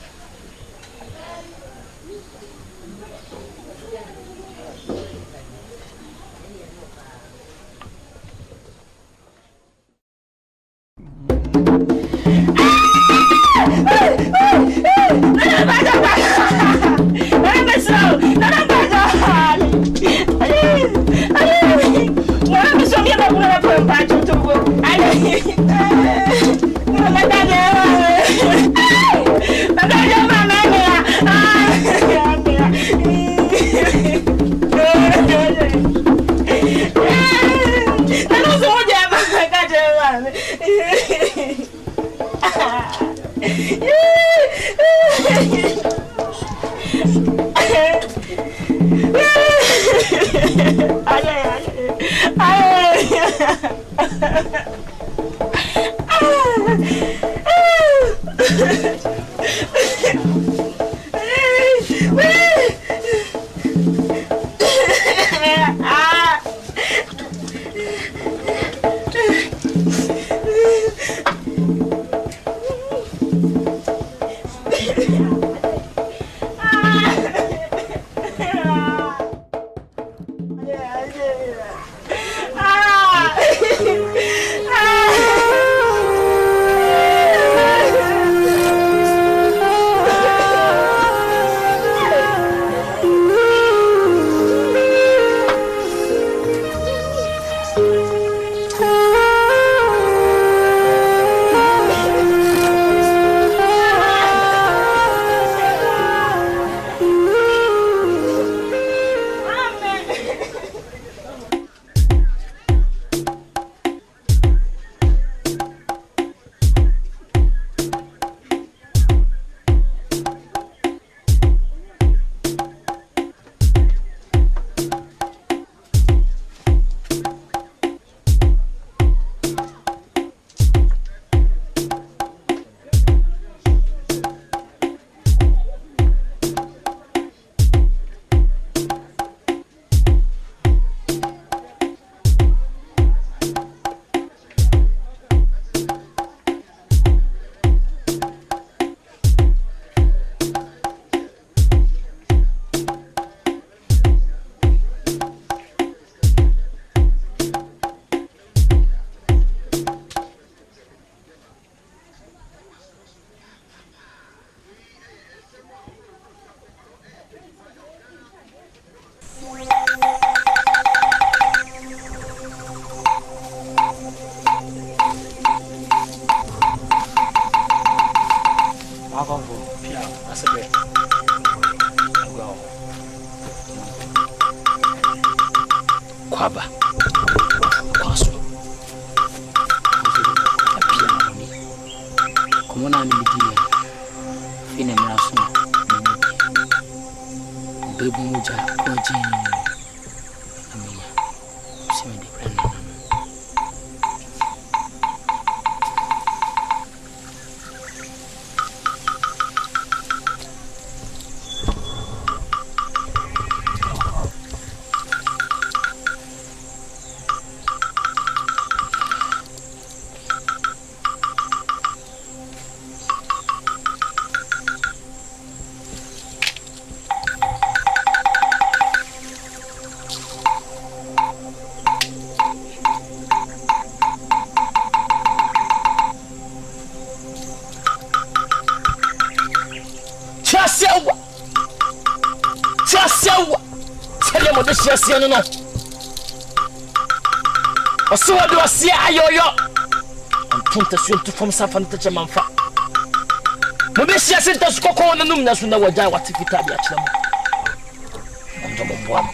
Makongo. Pia, asebe. Go. Kwaba. Kwaso. Pia ni. Komona ni bidia. Fine mraso. Bebu muja koji. Amia. Sime de brand. Yes, no. Oso do asia ayoyo. Antunta suentu from safanta chamanfa. Mo be sia senta skoko na num na so na waja watifita bi akira mo. Onjo mo boam.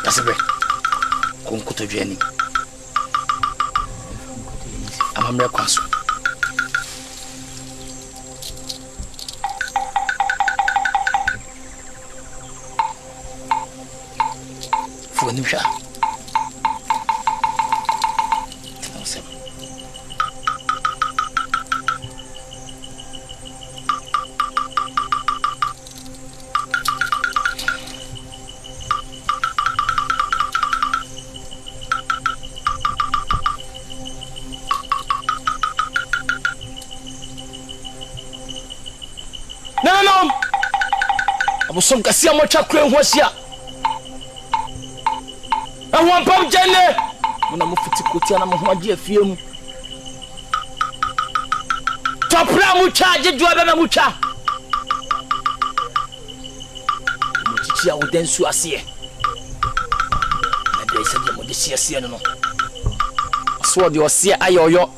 Asebe konkuto dwani amamre kwaso foni sha Abosom kasia mo twa kure ho asia ahwan pam jene mona mo fiti kotia na mo ho age afie mu topra mu twa age duo be na mu twa mo titi a wodensu ase na dai se mo de sia no so de osia ayoyo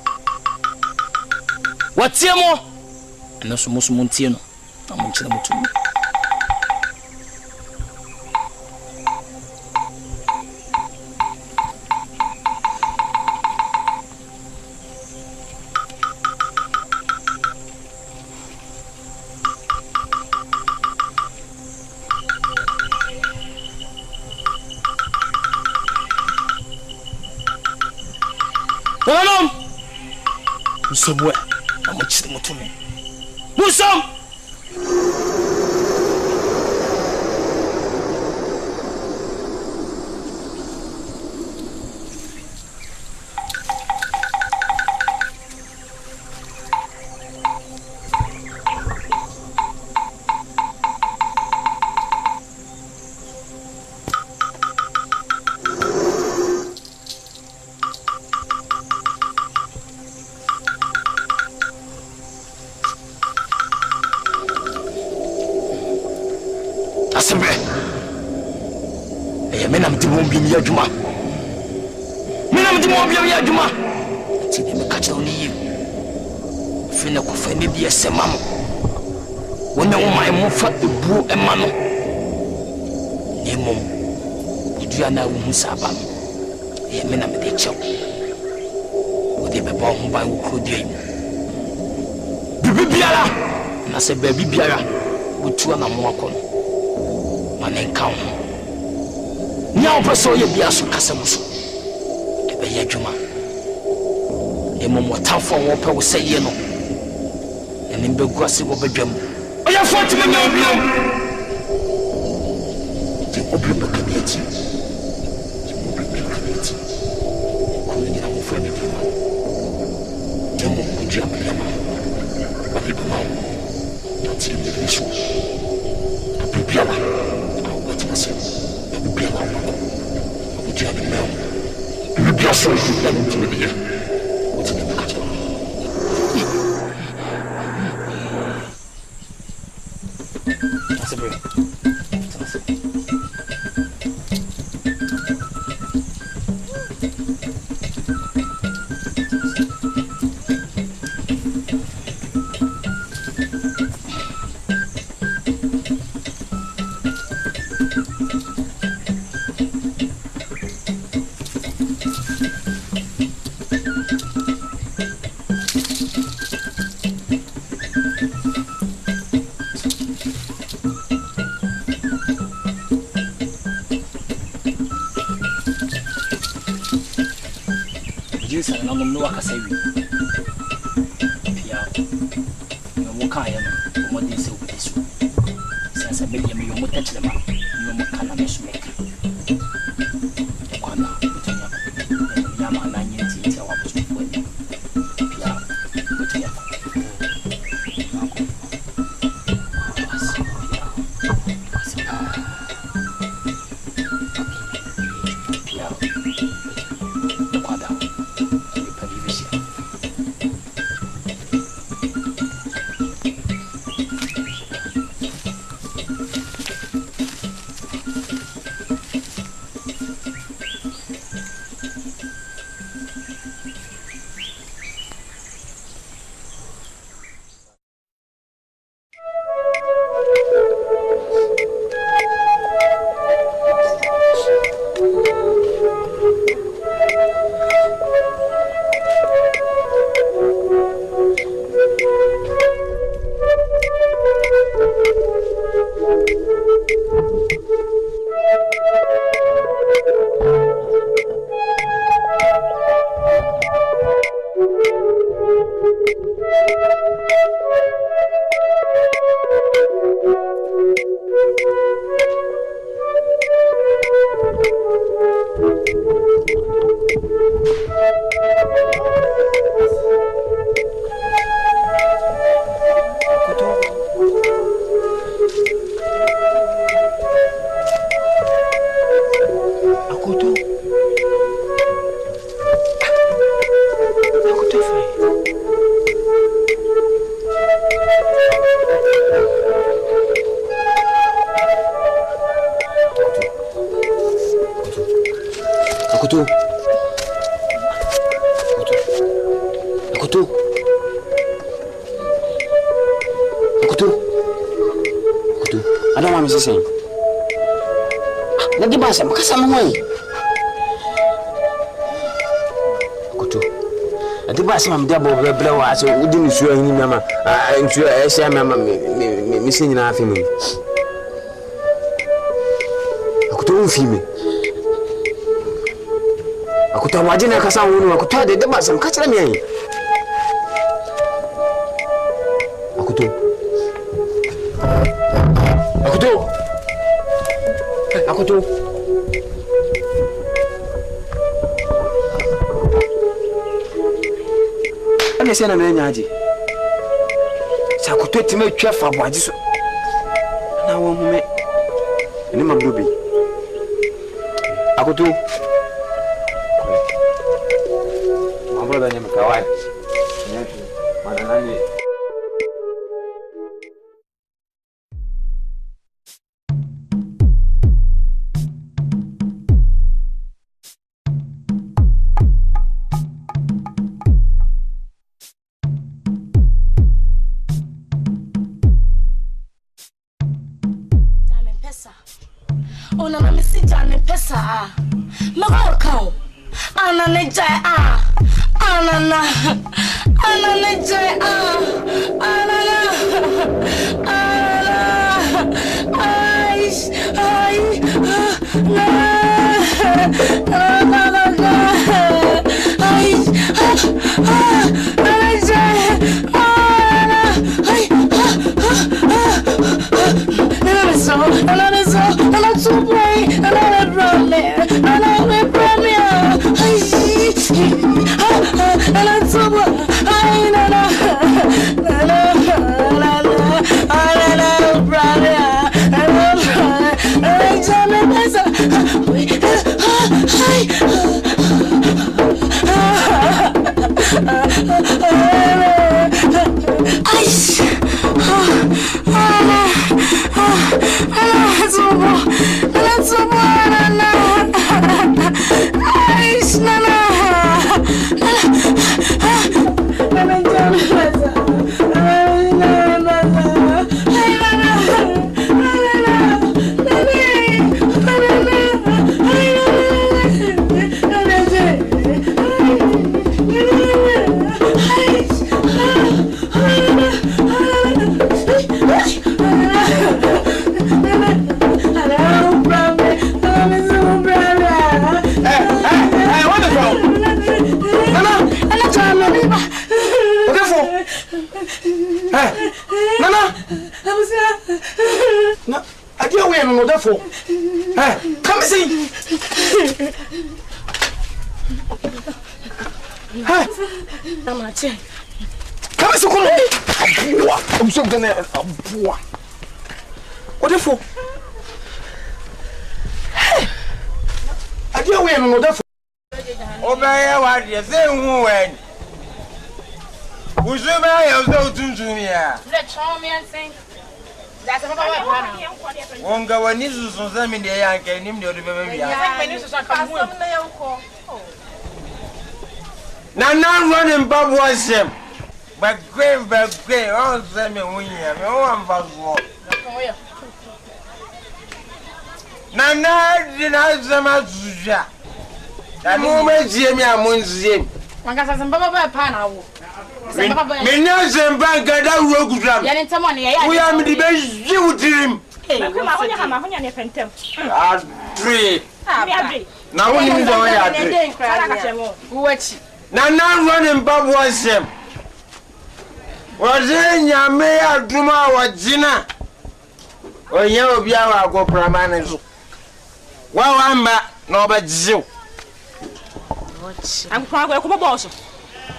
watie mo na so mo ntie no na mo nkyere mo tumi Bolom. Musomwe, amuchiri mutume. Musom. Asebe. Menam di bombi mi adwuma. Menam di bombi mi adwuma. Ti me ka chawo ni. Fina ko fa ne bi esema mo. Wona wo mai mo fa ebu ema no. Nemom. Idua na wo husaba. Menam de chawo. Wo de be ba ho ba wo kro dia. Bibiara. Na se ba bibiara. Wo tuwa na mo akọ. Manenka ho nya opeso ye bia so kasamuso ebe ye adwuma emomo tafo wo pe wo seye no ene mbegu ase wo bedwam oya foti me nya obiom ti obiom be kabeti ko ni na mo fa me dwuma temo kujia me yama ba bi ma na ti me bi so abibiala so you let him to me here. What's in the matter? bre. Jesus na nom no akasa wi pia yo mo ka ya no mo de se wo de so sasa me yo mo tachile ma yo mo kana me so meka kwana mutanya ya ma na nyi ti ti wa bo so ko ni pia mutanya Mam dia bo bla wa so udi ni suo hin mama ntu e sia mama mi sinyina afi mu akuto mfi mi akuto waje na kasa wonu akuto de ba sam ka kire mi ayi akuto ese na nanya aje sa kuto time twa fa boaje so na wo hume ni mamdobi akuto mamro da nyama kawai nyati mana nani Hey! Nana. Na adi awe no defo. Come see. Mama che. Come see kono. Abua. I'm so gonna abua. What defo? Adi awe no defo. Obeye wa de se hu wen. Uzume ya zo tuntum ya. Le chome ansen. Da se baba wa na. Wonga wani susun zami de ya nke nim de odebe be ya. Meni susun ka mu. Na running babu asem. Bagwe on zami wunya me o ambazo. Na dina zama zuja. Na mo mezie mi amonzie. Wanga sa baba ba pa na wo. Me nya zemba gada urogudam. Ya ni tamo ne ya. We am the best you dream. Ma honya ne pentem. Adre. Na woni mi do ya adre. Uwachi. Na running babu asem. Waze nyame aduma wajina. Onye obi awa agwo pramane so. Wa wamba na obajiw. Agwo ko bobo.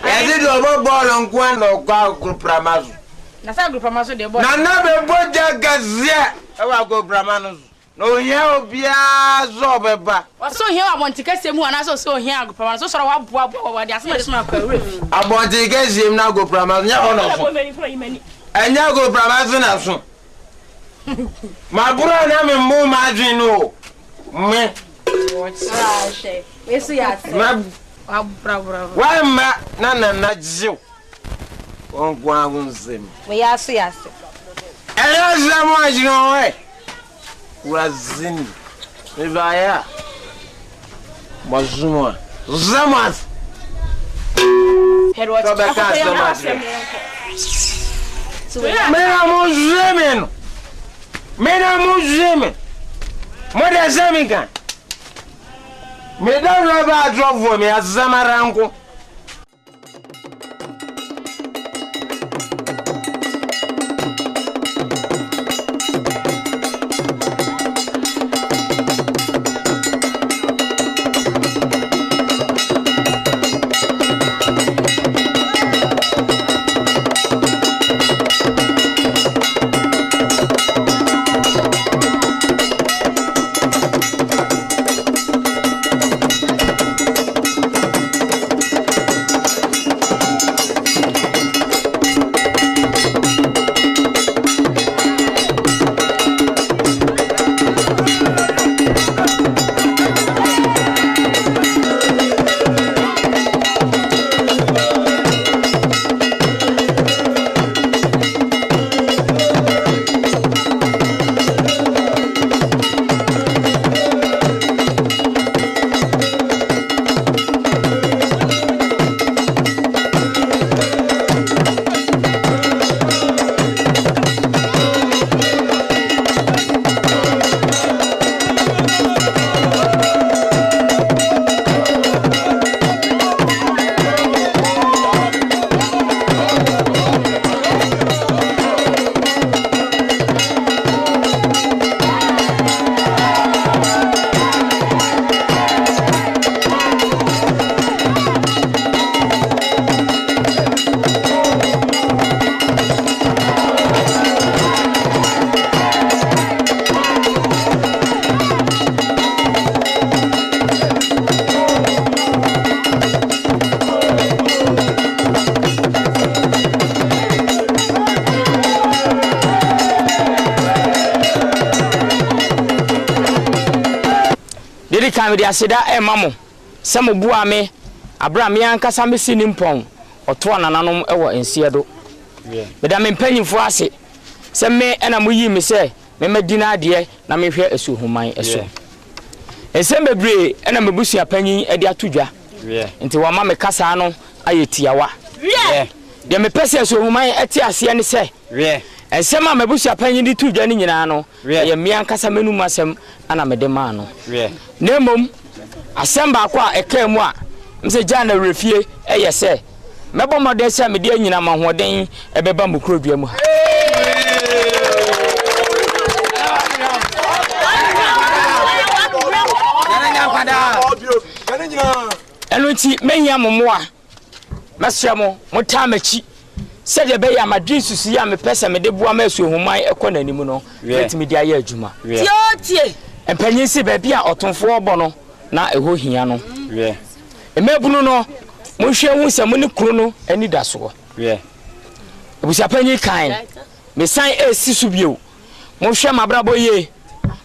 Ezi do ball nkwa na okwa group ramazu. Na sa group ramazu de ball. Na be boja gazia e wa go bramanu. No hia obia zo beba. So hia abontika semu ana so hia group ramazu so wa boa wa de asema de so akwa ref. Abontika semu na go bramanu nya ono so. Enya go bramanu na so. Ma bura na me mu ma adwin no. Me. Ah she. Yesu ya se. Bravo. Why ma na jiw. Ongwa unzem. We yasu. Ela zamu ajino we. Wazini. Ibaya. Mazuma. Zamas. Herwa. Mena muzemen. Moda zaminga. Me don't know about drop for me as Zamaranko. Kan de aseda e mamo se mo bua me abra me ankasa me sini mpon oto anananom e wo ensie do me da me mpanyimfo ase se me ena mo yi me se me madina de na me hwe esu human eso ese mebre ena mebusu apanyin e de atodwa nti wa ma me kasa no ayetiawa de me pese esu human eti ase ne se ensema mebusu apanyin de tudwa ni nyina no ye me ankasa menum asem ana me de ma no nemom asem ba kwa eka mu a mse jana refie eye se mebo modern se me de nyina mahoden ebeba mukrodua mu ha eno ti mehia momoa masiamo motamachi se de be ya madwin susu ya me pese me de bua ma asu human ekonanim no betimi de aye adwuma tie empanyin si ba bia otonfo obo no na eho hia no emebunu no mohwe hu se mo ne kuro no ani da so ebusia panyin kan me san esi so bio mohwe mabrabo ye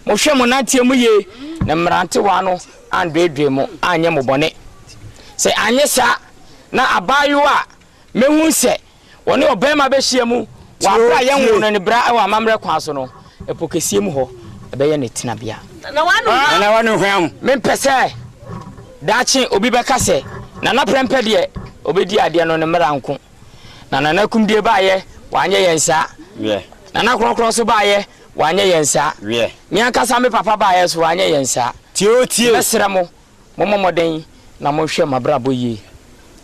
mohwe mo natie mu ye na mrante wa no andredwe mo anye mo bone se anye sa na abayo a mehu se woni obema be hia mu wa bra ye hu no ne bra wa mamre kwa so no epokesie mu ho ebe ye ne tena bia na wanu hwam me pese dachi obi be kase na prempe de obedi ade no ne mranko na kumdie ba ye wanye yensa na krokro so ba ye wanye yensa mi akasa me papa ba ye so wanye yensa tie mesra mo momoden na mo hwe mabrabo yi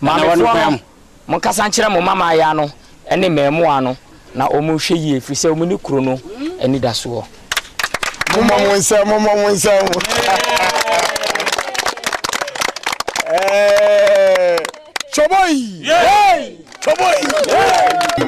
ma na wanu mo kasa nkire mo mama ya no ene memu ano na o mo hwe yi efrise o mo ni kuro no eni da so momo nsa Choboy! Hey! Choboy! Hey!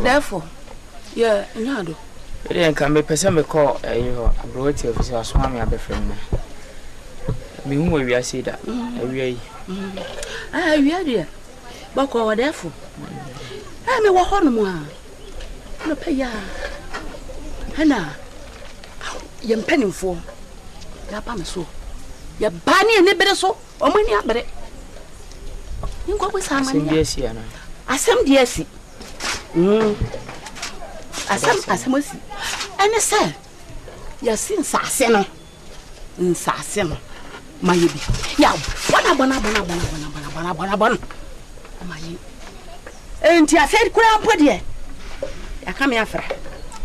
Therefore, yeah, Nado. Then can be person me call you a brother officer or swami a befriend. Me who we are say that. We are dear. Bako, therefore. I may walk on one. No pay ya. Hannah, young penny for. Yapam so. Ya banny and better so, or many up it. You go with some yes, Yana. I some dear see. Asam and say, you seen Sasseno in Sasseno, my baby. Yeah, one. And I said, Crown put ye. I come here for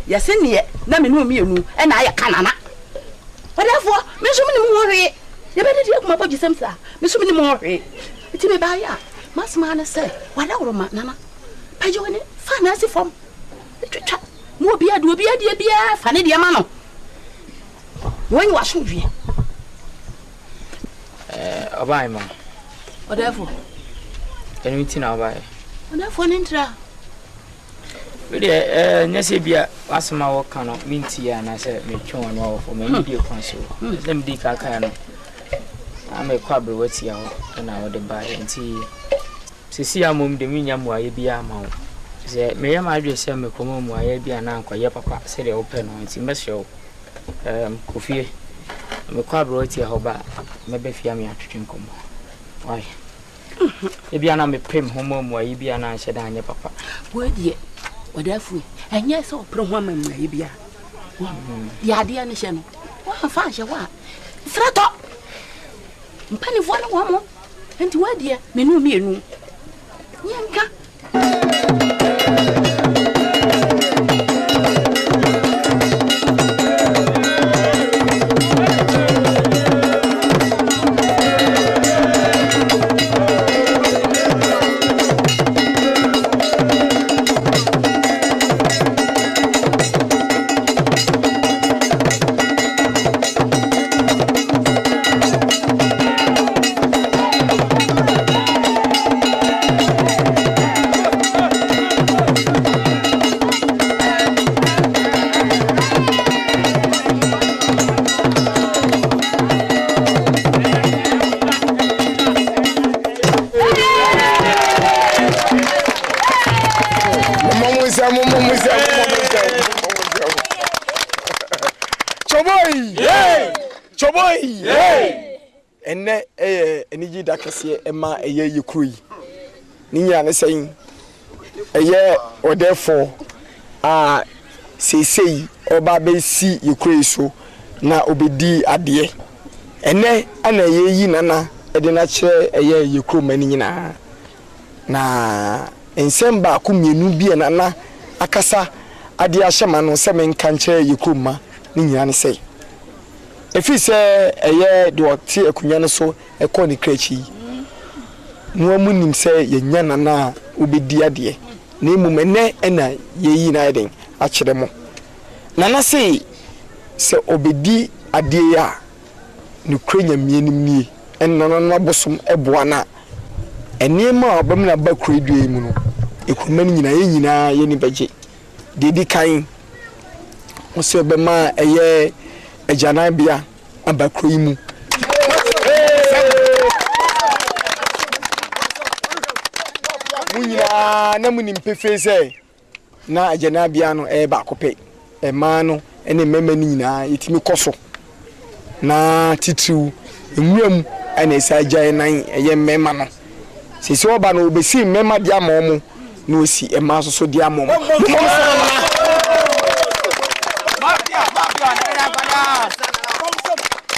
you send me, Nammy no me, and I can't. Whatever, Miss Worry. You better take my body some, sir. Miss Worry. It's me by ya. Mass man say, what over, Nana? Pay you in it. Fancy from more beer, do beer, dear beer, funny dear man. When you wash me, buy man. Whatever. Can we tin our buy? Whatever an intra. Really, Nesibia, as my work cannot mean tea, and I said, make sure and all for many dear console. Them dick I can. I'm a quabble what's here, and I would buy and tea. See, I'm the minium why be a mount. Say, may I just send me come home why be an uncle, your papa said they open on it, must show. Coffee. I'm a quabble here, how bad. Maybe if you are to drink come. Why? If you are not a prim home, why you be an answer than your papa. Word yet, whatever, and yes, or pro woman may be a. The idea and the channel. What fancy what? Threat up. Penny for one more. And to where dear, me no me no. Yanka. Enne eniji da kese ema eye yekui ni nya ne sen eye odefo a sesei oba be si yekui so na obedi ade enne ana ye yi nana ede na kire eye yekru mani nyina na ensemba ku mienu bi nana akasa ade ahyema no se menka nkire yekru ma ni nya ne sei efi se eye de ote akunya ne so ekọ ni krachi no amunim se yenya nana obedi ade na emumene ena yeyi na eden a kire mo nana se obedi ade ya ni krenya mienim nie enana no abosom eboa na enema obam na ba kredue mu no ekumani nyina ye ni beje dedi kan o se obema eye ejana bia abakro yi mu munya na muni mpefe se na ejana bia no ba kope ema no ene mema ni nyina yetimi koso na titriu enwuam ana esaja nan eye mema no sisi oba no obesi mema dia momo na osi ema so dia momo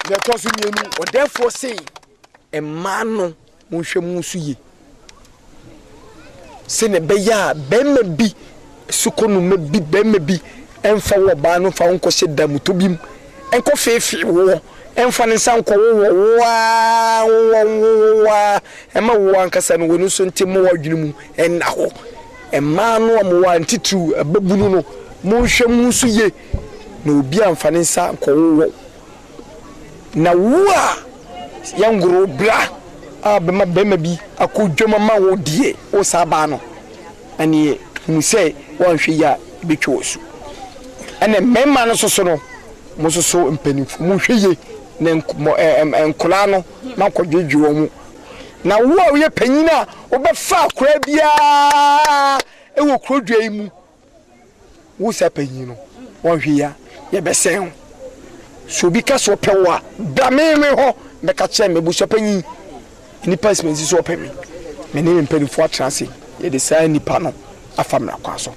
the tosu mienu or therefore say a man no munhwe musuye se ne beya bemme bi sukonu mebi bemme bi emfa wo ba no fa wonko hye da mutobim enko fefe wo emfa ne sanko wo wa ema wo ankasa no wonu so ntemu wadwene mu enna ho ema no mo wa ntitu ababunu no munhwe musuye na obi amfa ne sanko wo na wa yanguru bra abema bema bi akodwoma ma wo die o saba no ani mu sei wanhwe ya betwosu ene memma no soso no mo soso mpanimfu mu hweye na enkola no na kodwedwo mu na wo ye panyina obefa akora bia ewo krodwa yi mu wo sa panyino wanhwe ya ye besen so bi ka so pewa da me ho me ka che me bu so panyi ni pasmen si so pemi me ne mpanifu atrase ye de sai ni pa no afamra kwa so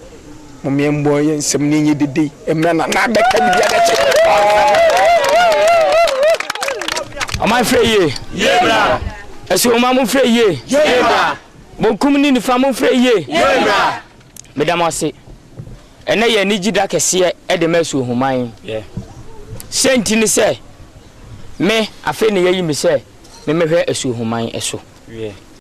mo me mbo ye nsem ni nye dede emra na na beka bi bia da che amai freye ye bra ese o ma mo freye ye bra mo kumni ni fa mo freye ye bra me da mo ase ene ye ni gida kese e de masu human ye senti ni se me afi ne yayi me se me mehwe asu human eso